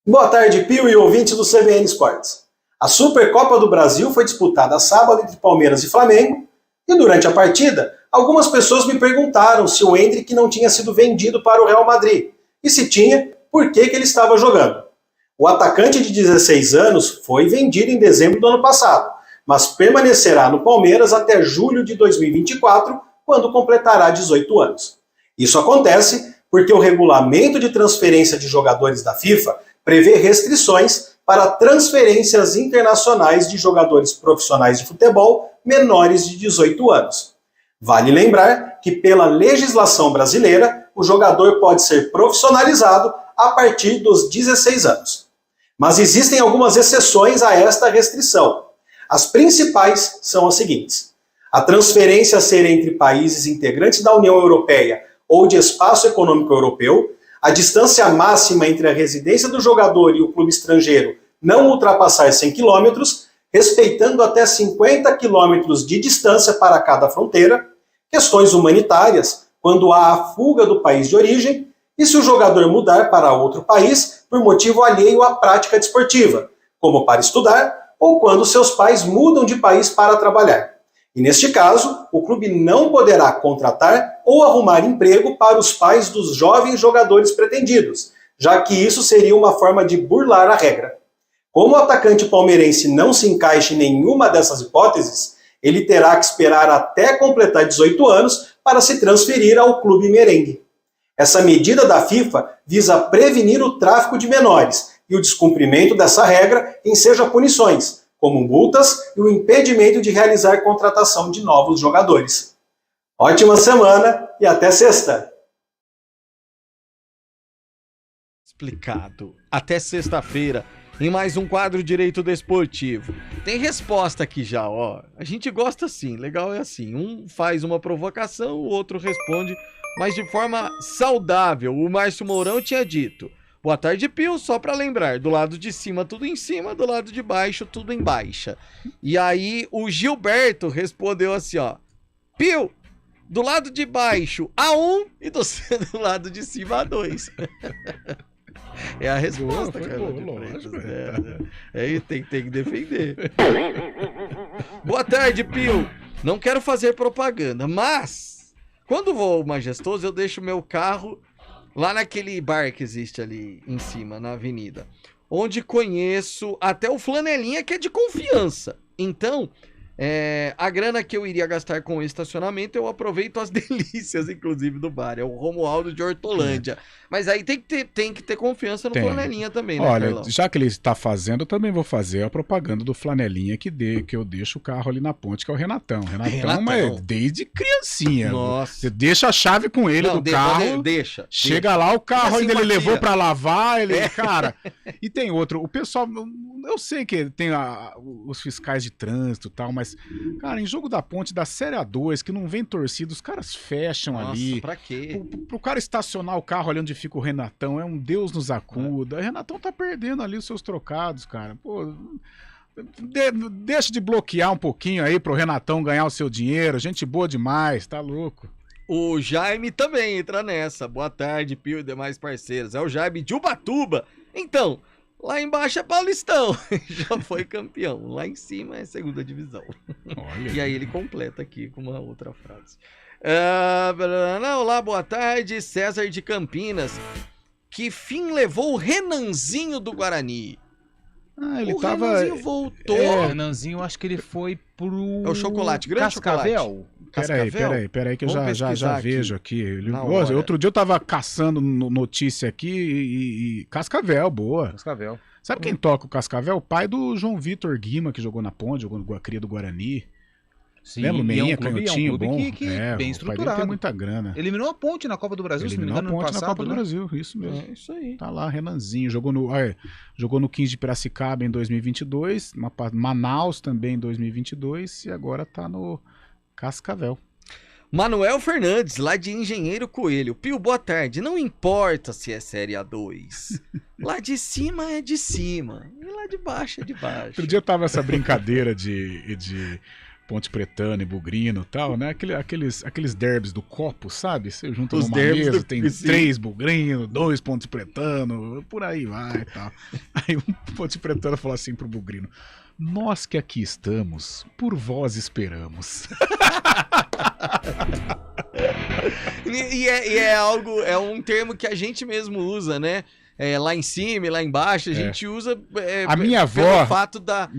Boa tarde, Pio e ouvintes do CBN Esportes. A Supercopa do Brasil foi disputada sábado entre Palmeiras e Flamengo, e durante a partida, algumas pessoas me perguntaram se o Endrick não tinha sido vendido para o Real Madrid, e se tinha, por que ele estava jogando. O atacante de 16 anos foi vendido em dezembro do ano passado, mas permanecerá no Palmeiras até julho de 2024, quando completará 18 anos. Isso acontece porque o regulamento de transferência de jogadores da FIFA prevê restrições para transferências internacionais de jogadores profissionais de futebol menores de 18 anos. Vale lembrar que, pela legislação brasileira, o jogador pode ser profissionalizado a partir dos 16 anos. Mas existem algumas exceções a esta restrição. As principais são as seguintes: a transferência ser entre países integrantes da União Europeia ou de Espaço Econômico Europeu, a distância máxima entre a residência do jogador e o clube estrangeiro não ultrapassar 100 km, respeitando até 50 km de distância para cada fronteira, questões humanitárias, quando há a fuga do país de origem, e se o jogador mudar para outro país por motivo alheio à prática desportiva, como para estudar ou quando seus pais mudam de país para trabalhar. E neste caso, o clube não poderá contratar ou arrumar emprego para os pais dos jovens jogadores pretendidos, já que isso seria uma forma de burlar a regra. Como o atacante palmeirense não se encaixa em nenhuma dessas hipóteses, ele terá que esperar até completar 18 anos para se transferir ao clube merengue. Essa medida da FIFA visa prevenir o tráfico de menores e o descumprimento dessa regra enseja punições, como multas e o impedimento de realizar contratação de novos jogadores. Ótima semana e até sexta! Explicado. Até sexta-feira, em mais um quadro Direito Desportivo. Tem resposta aqui já, ó. A gente gosta assim, legal é assim. Um faz uma provocação, o outro responde, mas de forma saudável. O Márcio Mourão tinha dito: boa tarde, Pio, só pra lembrar, do lado de cima tudo em cima, do lado de baixo tudo em baixa. E aí o Gilberto respondeu assim, ó: Pio, do lado de baixo A1 e do lado de cima A2. É a resposta, cara. Lógico, tem que defender. Boa tarde, Pio. Não quero fazer propaganda, mas quando vou ao Majestoso, eu deixo meu carro lá naquele bar que existe ali em cima, na avenida, onde conheço até o Flanelinha, que é de confiança. Então, a grana que eu iria gastar com o estacionamento, eu aproveito as delícias, inclusive, do bar. É o Romualdo de Hortolândia. Mas aí tem que ter confiança no Flanelinha também, né, Olha, Carlão? já que ele está fazendo, eu também vou fazer a propaganda do Flanelinha que eu deixo o carro ali na ponte, que é o Renatão. Renatão, mas desde criancinha. Nossa. Você deixa a chave com ele do carro. Chega lá, o carro ainda ele levou pra lavar, cara. E tem outro, o pessoal, eu sei que tem os fiscais de trânsito e tal, mas, cara, em jogo da ponte da Série A2, que não vem torcida, os caras fecham ali. Pra quê? Pro cara estacionar o carro ali onde fica o Renatão, é um Deus nos acuda. O Renatão tá perdendo ali os seus trocados, cara. Pô, deixa de bloquear um pouquinho aí pro Renatão ganhar o seu dinheiro. Gente boa demais, tá louco. O Jaime também entra nessa. Boa tarde, Pio e demais parceiros. É o Jaime de Ubatuba. Então, lá embaixo é Paulistão. Já foi campeão. Lá em cima é segunda divisão. Olha. E aí ele completa aqui com uma outra frase. Olá, boa tarde. César de Campinas. Que fim levou o Renanzinho do Guarani? Ele o tava... Renanzinho voltou. O Renanzinho, acho que ele foi pro... É o chocolate, grande Cascavel. Peraí, que eu já vejo aqui. Outro dia eu tava caçando notícia aqui e Cascavel, boa. Cascavel. Sabe quem toca o Cascavel? O pai do João Vitor Guima, que jogou na Ponte, jogou no cria do Guarani. Sim, Lembra o e Meinha, é um clube canhotinho bom? que É, bem o pai dele tem estruturado. muita grana. Eliminou a Ponte na Copa do Brasil, se não me Eliminou a engano, no Ponte passado, na Copa do né? Brasil, isso mesmo. É isso aí. Tá lá, Renanzinho. Jogou no 15 de Piracicaba em 2022, Manaus também em 2022 e agora tá no Cascavel. Manuel Fernandes, lá de Engenheiro Coelho. Pio, boa tarde. Não importa se é Série A2. Lá de cima é de cima. E lá de baixo é de baixo. Outro dia tava essa brincadeira de Ponte Pretano e Bugrino e tal, né? Aqueles derbys do copo, sabe? Você junta Os numa derbys mesa, do- tem sim. 3 Bugrino, 2 Ponte Pretano, por aí vai e tal. Aí um Ponte Pretano falou assim pro Bugrino: nós que aqui estamos, por vós esperamos. E é algo, é um termo que a gente mesmo usa, né? Lá em cima e lá embaixo, a gente usa A minha pelo avó- fato da...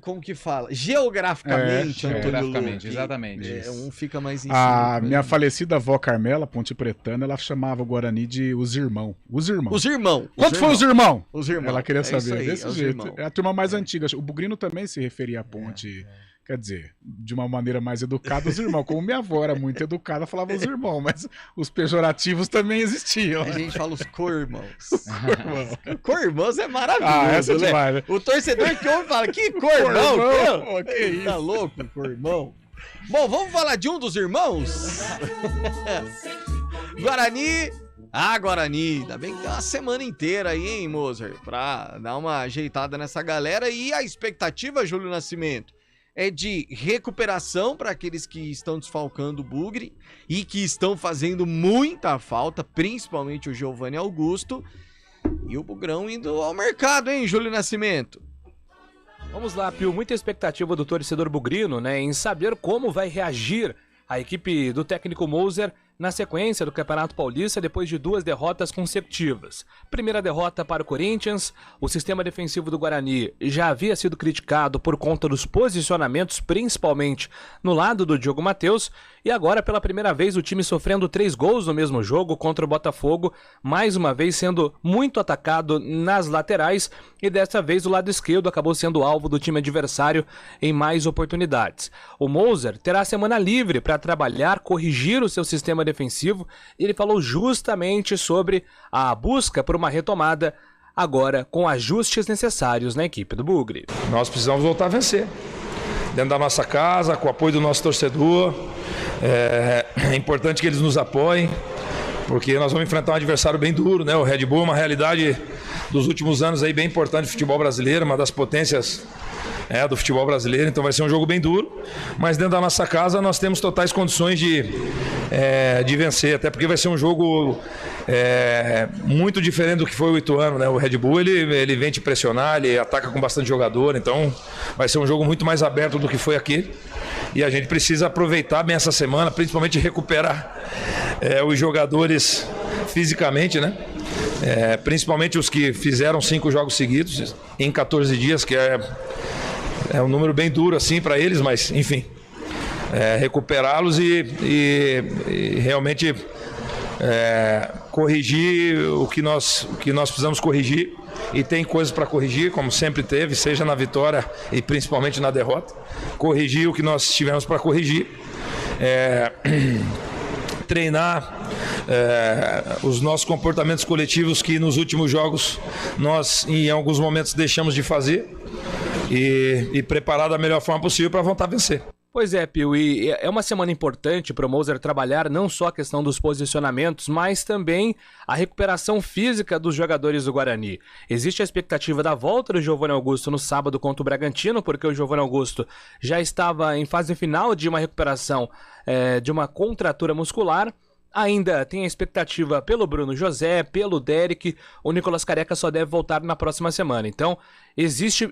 Como que fala? Geograficamente, Antônio geograficamente, Luque. exatamente. Um fica mais em cima. A minha falecida avó Carmela, Ponte Pretana, ela chamava o Guarani de os irmão. Os irmãos. Os irmãos. Quanto foi os irmãos? Os irmãos. Ela queria É isso saber, aí, desse os jeito. irmãos. É a turma mais antiga. O Bugrino também se referia à Ponte, quer dizer, de uma maneira mais educada, os irmãos. Como minha avó era muito educada, falava os irmãos, mas os pejorativos também existiam. A gente fala os co-irmãos. Co-irmãos é maravilhoso, Ah, essa é né? demais, né? O torcedor que ouve fala, que co-irmão? Co-irmão? meu? Pô, que isso? Tá louco, co-irmão? Bom, vamos falar de um dos irmãos? Guarani... Guarani, ainda bem que tem uma semana inteira aí, hein, Moser, pra dar uma ajeitada nessa galera. E a expectativa, Júlio Nascimento, é de recuperação para aqueles que estão desfalcando o Bugre e que estão fazendo muita falta, principalmente o Giovanni Augusto e o Bugrão indo ao mercado, hein, Júlio Nascimento? Vamos lá, Pio. Muita expectativa do torcedor bugrino, né, em saber como vai reagir a equipe do técnico Moser na sequência do Campeonato Paulista depois de 2 derrotas consecutivas. Primeira derrota para o Corinthians, o sistema defensivo do Guarani já havia sido criticado por conta dos posicionamentos, principalmente no lado do Diogo Matheus, e agora pela primeira vez o time sofrendo 3 gols no mesmo jogo contra o Botafogo, mais uma vez sendo muito atacado nas laterais, e dessa vez o lado esquerdo acabou sendo alvo do time adversário em mais oportunidades. O Moser terá a semana livre para trabalhar, corrigir o seu sistema defensivo, e ele falou justamente sobre a busca por uma retomada agora com ajustes necessários na equipe do Bugre. Nós precisamos voltar a vencer. Dentro da nossa casa, com o apoio do nosso torcedor. É importante que eles nos apoiem, porque nós vamos enfrentar um adversário bem duro, né? O Red Bull é uma realidade dos últimos anos aí bem importante do futebol brasileiro, uma das potências do futebol brasileiro, então vai ser um jogo bem duro, mas dentro da nossa casa nós temos totais condições de vencer, até porque vai ser um jogo muito diferente do que foi o Ituano, né? O Red Bull ele vem te pressionar, ele ataca com bastante jogador, então vai ser um jogo muito mais aberto do que foi aquele, e a gente precisa aproveitar bem essa semana, principalmente recuperar os jogadores fisicamente, né? Principalmente os que fizeram 5 jogos seguidos em 14 dias, que é um número bem duro assim para eles, mas enfim, recuperá-los e realmente corrigir o que nós precisamos corrigir, e tem coisas para corrigir, como sempre teve, seja na vitória e principalmente na derrota, corrigir o que nós tivemos para corrigir, treinar os nossos comportamentos coletivos que nos últimos jogos nós em alguns momentos deixamos de fazer, e preparar da melhor forma possível para voltar a vencer. Pois é, Pio, e é uma semana importante para o Moser trabalhar não só a questão dos posicionamentos, mas também a recuperação física dos jogadores do Guarani. Existe a expectativa da volta do Giovanni Augusto no sábado contra o Bragantino, porque o Giovanni Augusto já estava em fase final de uma recuperação de uma contratura muscular. Ainda tem a expectativa pelo Bruno José, pelo Derek, o Nicolas Careca só deve voltar na próxima semana. Então, existe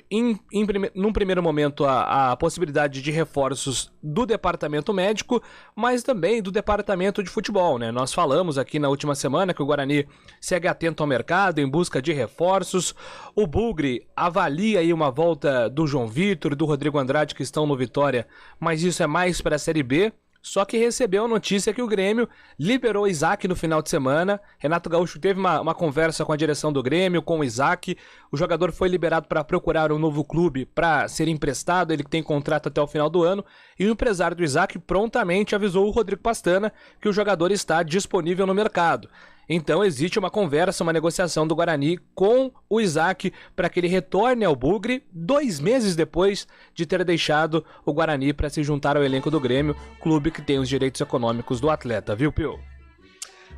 num primeiro momento a possibilidade de reforços do departamento médico, mas também do departamento de futebol, né? Nós falamos aqui na última semana que o Guarani segue atento ao mercado em busca de reforços. O Bugre avalia aí uma volta do João Vitor e do Rodrigo Andrade, que estão no Vitória, mas isso é mais para a Série B. só que recebeu a notícia que o Grêmio liberou o Isaac no final de semana. Renato Gaúcho teve uma conversa com a direção do Grêmio, com o Isaac. O jogador foi liberado para procurar um novo clube para ser emprestado, ele tem contrato até o final do ano. E o empresário do Isaac prontamente avisou o Rodrigo Pastana que o jogador está disponível no mercado. Então existe uma conversa, uma negociação do Guarani com o Isaac para que ele retorne ao Bugre 2 meses depois de ter deixado o Guarani para se juntar ao elenco do Grêmio, clube que tem os direitos econômicos do atleta, viu, Pio?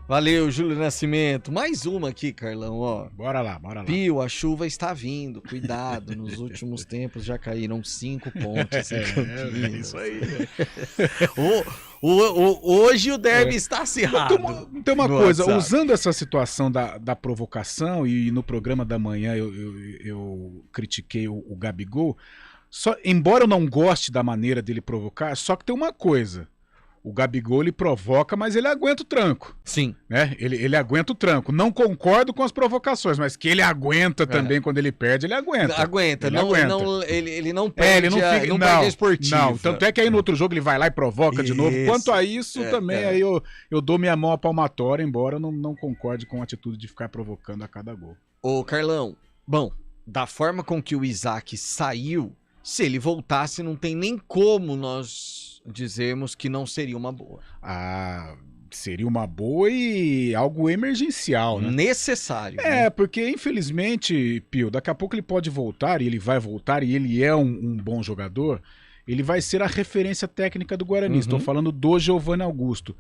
Valeu, Júlio Nascimento. Mais uma aqui, Carlão, ó. Bora lá. Pio, a chuva está vindo. Cuidado, nos últimos tempos já caíram 5 pontos em Campinas. É isso aí. Hoje o derby está acirrado. Tem uma coisa, usando essa situação da provocação, e no programa da manhã eu critiquei o Gabigol, embora eu não goste da maneira dele provocar, só que tem uma coisa. O Gabigol, ele provoca, mas ele aguenta o tranco. Sim. Né? Ele aguenta o tranco. Não concordo com as provocações, mas que ele aguenta também quando ele perde, ele aguenta. Ele não perde, não perde a esportiva. Não, tanto é que aí no outro jogo ele vai lá e provoca de novo. Quanto a isso, também aí eu dou minha mão à palmatória, embora eu não concorde com a atitude de ficar provocando a cada gol. Ô, Carlão, bom, da forma com que o Isaac saiu, se ele voltasse, não tem nem como nós dizermos que não seria uma boa. Seria uma boa e algo emergencial, né? Necessário. Né? Porque infelizmente, Pio, daqui a pouco ele pode voltar, e ele vai voltar, e ele é um bom jogador, ele vai ser a referência técnica do Guarani. Estou falando do Giovanni Augusto.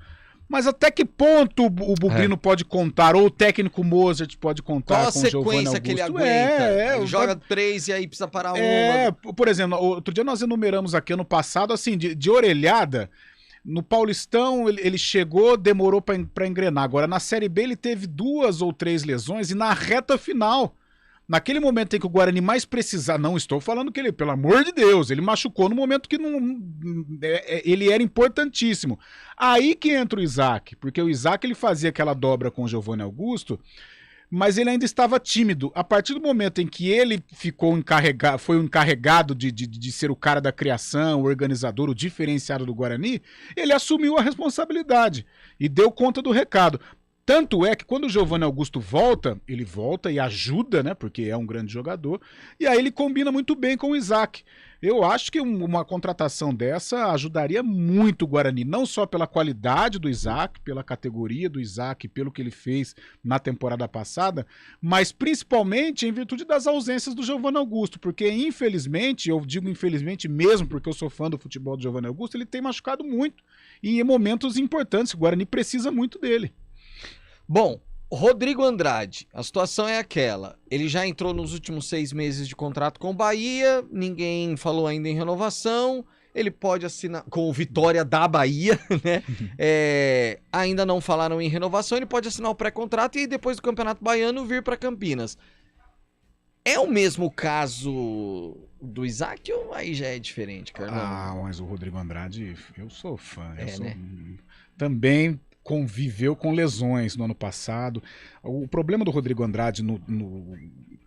Mas até que ponto o Bugrino pode contar, ou o técnico Mozart pode contar com o Giovanni Augusto? Qual a sequência que ele aguenta? Ele joga 3 e aí precisa parar uma. Por exemplo, outro dia nós enumeramos aqui ano passado, assim, de orelhada, no Paulistão ele chegou, demorou para engrenar. Agora na Série B ele teve 2 ou 3 lesões, e na reta final, naquele momento em que o Guarani mais precisava, não estou falando que ele, pelo amor de Deus, ele machucou no momento que ele era importantíssimo. Aí que entra o Isaac, porque o Isaac ele fazia aquela dobra com o Giovanni Augusto, mas ele ainda estava tímido. A partir do momento em que ele foi o encarregado de ser o cara da criação, o organizador, o diferenciado do Guarani, ele assumiu a responsabilidade e deu conta do recado. Tanto é que quando o Giovanni Augusto volta, ele volta e ajuda, né? Porque é um grande jogador. E aí ele combina muito bem com o Isaac. Eu acho que uma contratação dessa ajudaria muito o Guarani, não só pela qualidade do Isaac, pela categoria do Isaac, pelo que ele fez na temporada passada, mas principalmente em virtude das ausências do Giovanni Augusto, porque infelizmente, eu digo infelizmente mesmo porque eu sou fã do futebol do Giovanni Augusto, ele tem machucado muito e em momentos importantes, o Guarani precisa muito dele. Bom, Rodrigo Andrade, a situação é aquela, ele já entrou nos últimos 6 meses de contrato com o Bahia, ninguém falou ainda em renovação, ele pode assinar com o Vitória da Bahia, né? Ainda não falaram em renovação, ele pode assinar o pré-contrato e depois do Campeonato Baiano vir para Campinas. É o mesmo caso do Isaac ou aí já é diferente, Carlão? Mas o Rodrigo Andrade, eu sou fã, né? Também conviveu com lesões no ano passado. O problema do Rodrigo Andrade no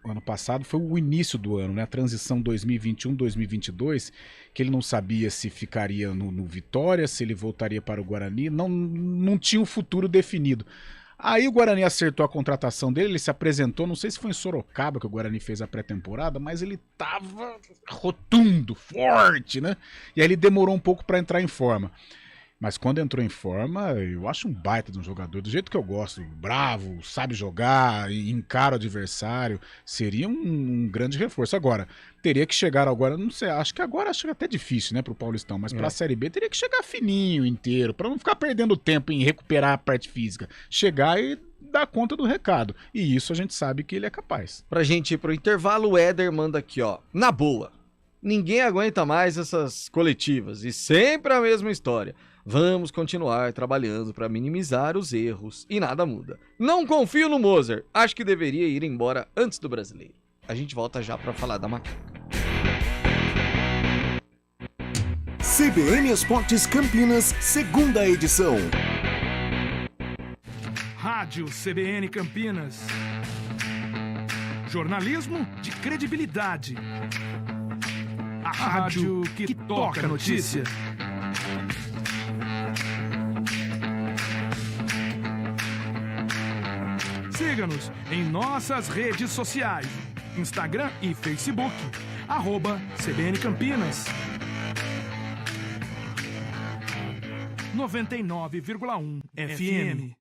ano passado foi o início do ano, né? A transição 2021-2022, que ele não sabia se ficaria no Vitória, se ele voltaria para o Guarani, não tinha um futuro definido. Aí o Guarani acertou a contratação dele, ele se apresentou, não sei se foi em Sorocaba que o Guarani fez a pré-temporada, mas ele tava rotundo, forte, né? E aí ele demorou um pouco para entrar em forma. Mas quando entrou em forma, eu acho um baita de um jogador, do jeito que eu gosto, bravo, sabe jogar, encara o adversário, seria um grande reforço. Agora, teria que chegar agora, não sei, acho que até difícil, né, pro Paulistão, mas pra Série B teria que chegar fininho, inteiro, pra não ficar perdendo tempo em recuperar a parte física, chegar e dar conta do recado, e isso a gente sabe que ele é capaz. Pra gente ir pro intervalo, o Éder manda aqui, ó, na boa, ninguém aguenta mais essas coletivas, e sempre a mesma história. Vamos continuar trabalhando para minimizar os erros e nada muda. Não confio no Mozart. Acho que deveria ir embora antes do Brasileiro. A gente volta já para falar da Macaca. CBN Esportes Campinas, 2ª edição. Rádio CBN Campinas. Jornalismo de credibilidade. A rádio que toca a notícia. Siga-nos em nossas redes sociais, Instagram e Facebook, @CBN Campinas. 99,1 FM.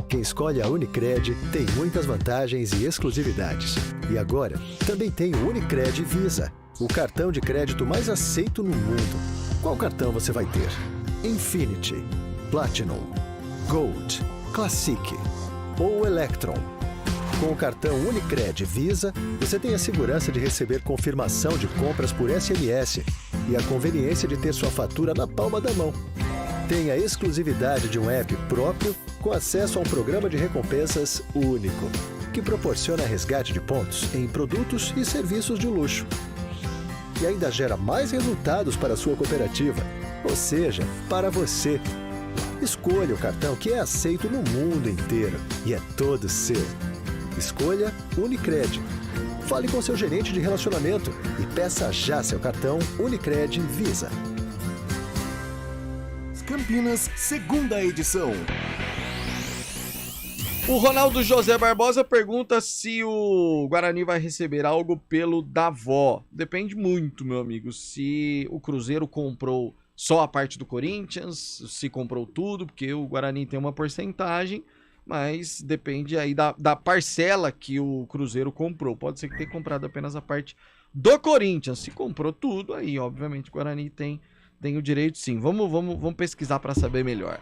Quem escolhe a Unicred tem muitas vantagens e exclusividades. E agora, também tem o Unicred Visa, o cartão de crédito mais aceito no mundo. Qual cartão você vai ter? Infinity, Platinum, Gold, Classic ou Electron? Com o cartão Unicred Visa, você tem a segurança de receber confirmação de compras por SMS e a conveniência de ter sua fatura na palma da mão. Tem a exclusividade de um app próprio com acesso a um programa de recompensas único, que proporciona resgate de pontos em produtos e serviços de luxo. E ainda gera mais resultados para a sua cooperativa, ou seja, para você. Escolha o cartão que é aceito no mundo inteiro e é todo seu. Escolha Unicred. Fale com seu gerente de relacionamento e peça já seu cartão Unicred Visa. Campinas, segunda edição. O Ronaldo José Barbosa pergunta se o Guarani vai receber algo pelo Davó. Depende muito, meu amigo, se o Cruzeiro comprou só a parte do Corinthians, se comprou tudo, porque o Guarani tem uma porcentagem, mas depende aí da parcela que o Cruzeiro comprou. Pode ser que tenha comprado apenas a parte do Corinthians. Se comprou tudo, aí obviamente o Guarani tem o direito sim. Vamos pesquisar para saber melhor.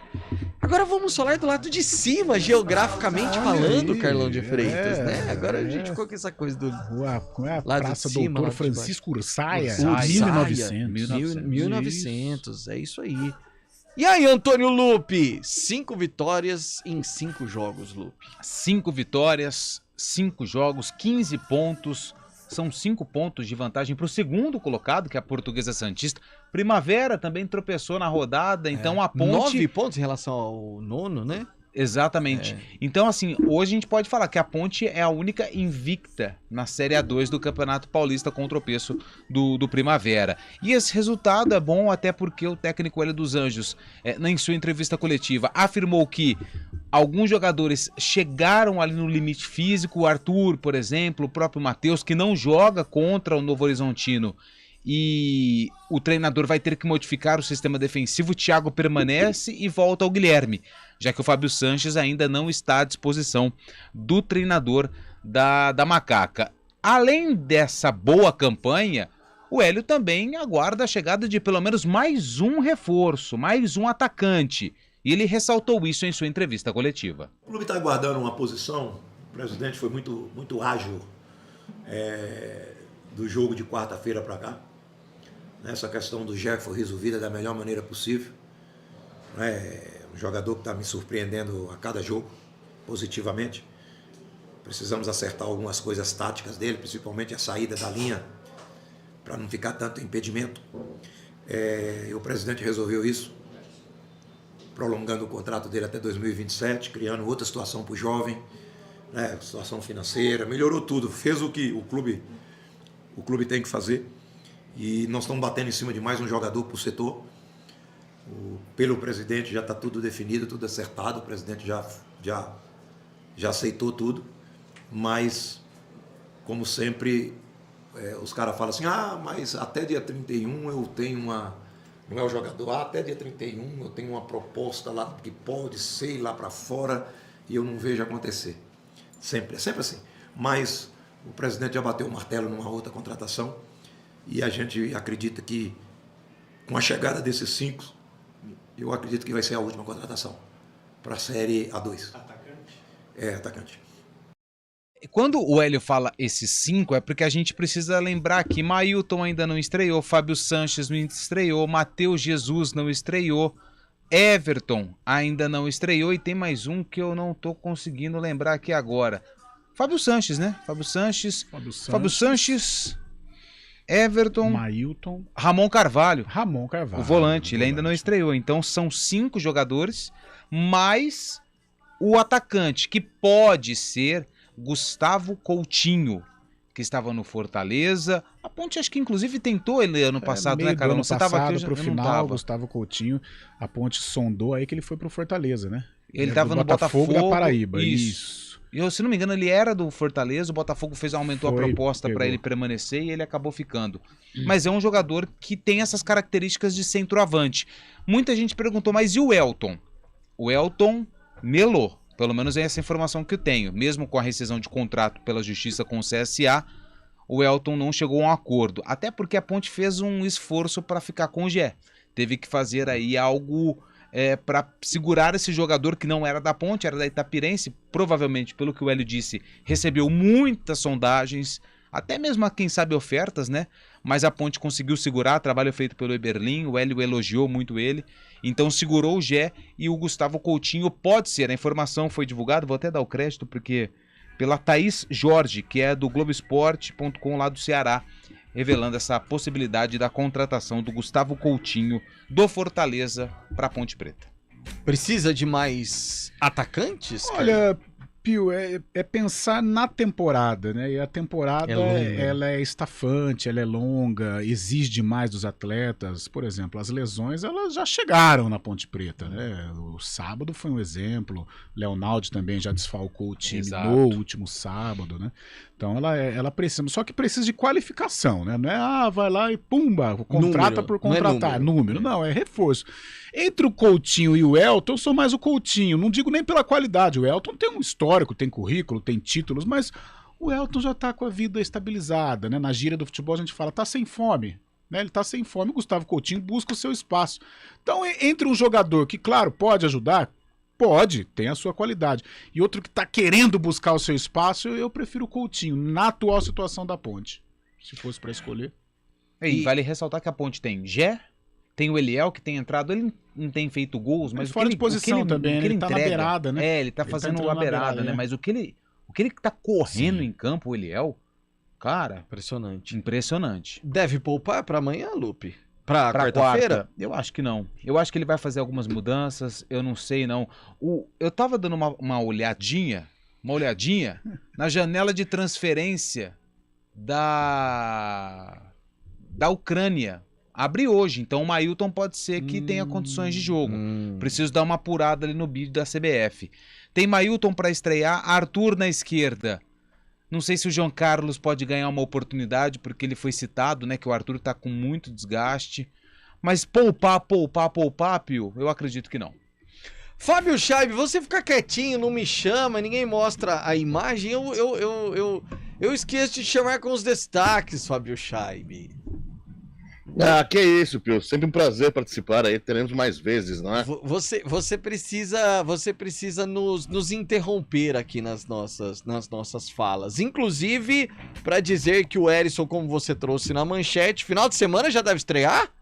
Agora vamos falar do lado de cima, geograficamente falando, Carlão de Freitas, né? Agora a gente ficou com essa coisa do lado Praça de cima, Doutor Francisco Ursaia, 1900, é isso aí. E aí, Antônio Lupe? 5 vitórias em 5 jogos, Lupe. 5 vitórias, 5 jogos, 15 pontos. São 5 pontos de vantagem para o segundo colocado, que é a Portuguesa Santista. Primavera também tropeçou na rodada, então a Ponte... 9 pontos em relação ao nono, né? Exatamente. Então, assim, hoje a gente pode falar que a Ponte é a única invicta na Série A2 do Campeonato Paulista com o tropeço do Primavera. E esse resultado é bom até porque o técnico Hélio dos Anjos, em sua entrevista coletiva, afirmou que alguns jogadores chegaram ali no limite físico, o Arthur, por exemplo, o próprio Matheus, que não joga contra o Novo Horizontino, e o treinador vai ter que modificar o sistema defensivo. O Thiago permanece e volta ao Guilherme, já que o Fábio Sanches ainda não está à disposição do treinador da Macaca. Além dessa boa campanha, o Hélio também aguarda a chegada de pelo menos mais um reforço, mais um atacante. E ele ressaltou isso em sua entrevista coletiva. O clube está aguardando uma posição. O presidente foi muito ágil do jogo de quarta-feira para cá. Essa questão do Jeff foi resolvida da melhor maneira possível. Um jogador que está me surpreendendo a cada jogo, positivamente. Precisamos acertar algumas coisas táticas dele, principalmente a saída da linha, para não ficar tanto impedimento. E o presidente resolveu isso, prolongando o contrato dele até 2027, criando outra situação para o jovem, situação financeira, melhorou tudo, fez o que o clube tem que fazer. E nós estamos batendo em cima de mais um jogador por setor. Pelo presidente já está tudo definido, tudo acertado, o presidente já aceitou tudo, mas, como sempre, os caras falam assim, mas até dia 31 eu tenho uma... Não é o jogador, até dia 31 eu tenho uma proposta lá que pode ser ir lá para fora e eu não vejo acontecer. É sempre assim. Mas o presidente já bateu o martelo numa outra contratação e a gente acredita que, com a chegada desses 5, eu acredito que vai ser a última contratação para a Série A2. Atacante? Atacante. Quando o Hélio fala esses 5, é porque a gente precisa lembrar que Mailton ainda não estreou, Fábio Sanches não estreou, Matheus Jesus não estreou, Everton ainda não estreou e tem mais um que eu não estou conseguindo lembrar aqui agora. Fábio Sanches, né? Fábio Sanches, Everton, Mailton, Ramon Carvalho, o volante, ele ainda não estreou. Então são 5 jogadores, mais o atacante, que pode ser Gustavo Coutinho, que estava no Fortaleza. A Ponte acho que inclusive tentou ele ano passado, né, cara? Você estava aqui pro final, Gustavo Coutinho, a Ponte sondou aí que ele foi pro Fortaleza, né? Ele estava no Botafogo da Paraíba. Isso. E se não me engano, ele era do Fortaleza, o Botafogo aumentou a proposta para ele permanecer e ele acabou ficando. Mas é um jogador que tem essas características de centroavante. Muita gente perguntou, mas e o Elton? O Elton melou. Pelo menos é essa informação que eu tenho. Mesmo com a rescisão de contrato pela justiça com o CSA, o Elton não chegou a um acordo. Até porque a Ponte fez um esforço para ficar com o Gé. Teve que fazer aí algo para segurar esse jogador que não era da Ponte, era da Itapirense. Provavelmente, pelo que o Hélio disse, recebeu muitas sondagens, até mesmo, quem sabe, ofertas, né? Mas a Ponte conseguiu segurar, trabalho feito pelo Eberlin, o Hélio elogiou muito ele. Então segurou o Gé e o Gustavo Coutinho pode ser. A informação foi divulgada, vou até dar o crédito, porque pela Thaís Jorge, que é do Globoesporte.com lá do Ceará, revelando essa possibilidade da contratação do Gustavo Coutinho do Fortaleza para a Ponte Preta. Precisa de mais atacantes? Olha, Pio, é pensar na temporada, né? E a temporada, ela é estafante, ela é longa, exige demais dos atletas. Por exemplo, as lesões, elas já chegaram na Ponte Preta, né? O sábado foi um exemplo, Leonaldo também já desfalcou o time no último sábado, né? Então ela precisa, só que precisa de qualificação, né? Não é, vai lá e pumba, contrata por contratar, número. Não, é reforço. Entre o Coutinho e o Elton, eu sou mais o Coutinho, não digo nem pela qualidade, o Elton tem um histórico, tem currículo, tem títulos, mas o Elton já tá com a vida estabilizada, né? Na gíria do futebol a gente fala, tá sem fome, né? Ele tá sem fome, o Gustavo Coutinho busca o seu espaço. Então, entre um jogador que, claro, pode ajudar, pode, tem a sua qualidade, e outro que tá querendo buscar o seu espaço, eu prefiro o Coutinho, na atual situação da Ponte, se fosse para escolher. E vale ressaltar que a Ponte tem Gé, tem o Eliel que tem entrado, ele não tem feito gols, mas fora de posição também, ele tá entrega, na beirada, né? Ele tá fazendo uma beirada, né? Mas o que ele tá correndo em campo, o Eliel, cara, impressionante. Deve poupar para amanhã, Lupe? Pra quarta-feira? Eu acho que não. Eu acho que ele vai fazer algumas mudanças, eu não sei não. Eu tava dando uma olhadinha na janela de transferência da Ucrânia. Abre hoje, então o Mailton pode ser que tenha condições de jogo. Preciso dar uma apurada ali no vídeo da CBF. Tem Mailton para estrear, Arthur na esquerda. Não sei se o João Carlos pode ganhar uma oportunidade, porque ele foi citado, né? Que o Arthur tá com muito desgaste. Mas poupar, Pio, eu acredito que não. Fábio Chaib, você fica quietinho, não me chama, ninguém mostra a imagem. Eu esqueço de chamar com os destaques, Fábio Chaib. Ah, que isso, Pio. Sempre um prazer participar aí. Teremos mais vezes, não é? Você precisa nos interromper aqui nas nossas falas. Inclusive, para dizer que o Erisson, como você trouxe na manchete, final de semana já deve estrear?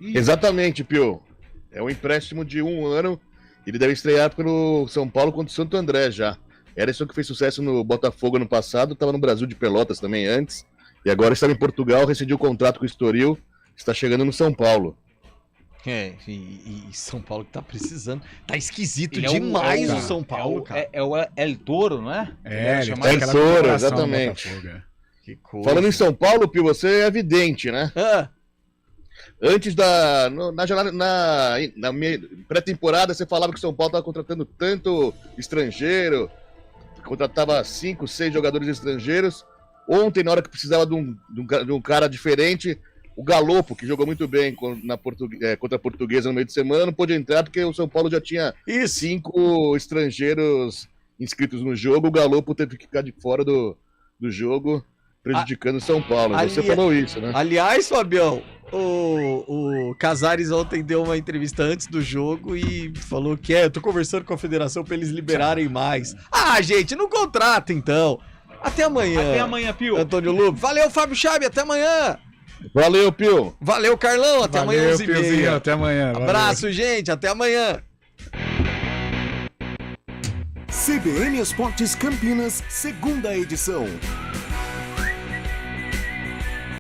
Exatamente, Pio. É um empréstimo de 1 ano. Ele deve estrear pelo São Paulo contra o Santo André já. Erisson, que fez sucesso no Botafogo ano passado, estava no Brasil de Pelotas também antes. E agora está em Portugal, rescindiu o contrato com o Estoril, está chegando no São Paulo. E São Paulo que tá precisando. Tá esquisito demais o São Paulo, cara. É o El Toro, não é? El Toro, exatamente. Que coisa. Falando em São Paulo, Pio, você é evidente, né? Antes na pré-temporada, você falava que o São Paulo estava contratando tanto estrangeiro, contratava 5, 6 jogadores estrangeiros. Ontem, na hora que precisava de um cara diferente, o Galopo, que jogou muito bem contra a Portuguesa no meio de semana, não pôde entrar porque o São Paulo já tinha 5 estrangeiros inscritos no jogo. O Galopo teve que ficar de fora do jogo, prejudicando o São Paulo. Você falou isso, né? Aliás, Fabião, o Casares ontem deu uma entrevista antes do jogo e falou que eu tô conversando com a federação para eles liberarem mais. Ah, gente, não contrata então. Até amanhã. Até amanhã, Pio. Antônio Lupe. Valeu, Fábio Chaib. Até amanhã. Valeu, Pio. Valeu, Carlão. Até amanhã, 11h30. Até amanhã. Abraço, gente. Até amanhã. CBN Esportes Campinas, segunda edição.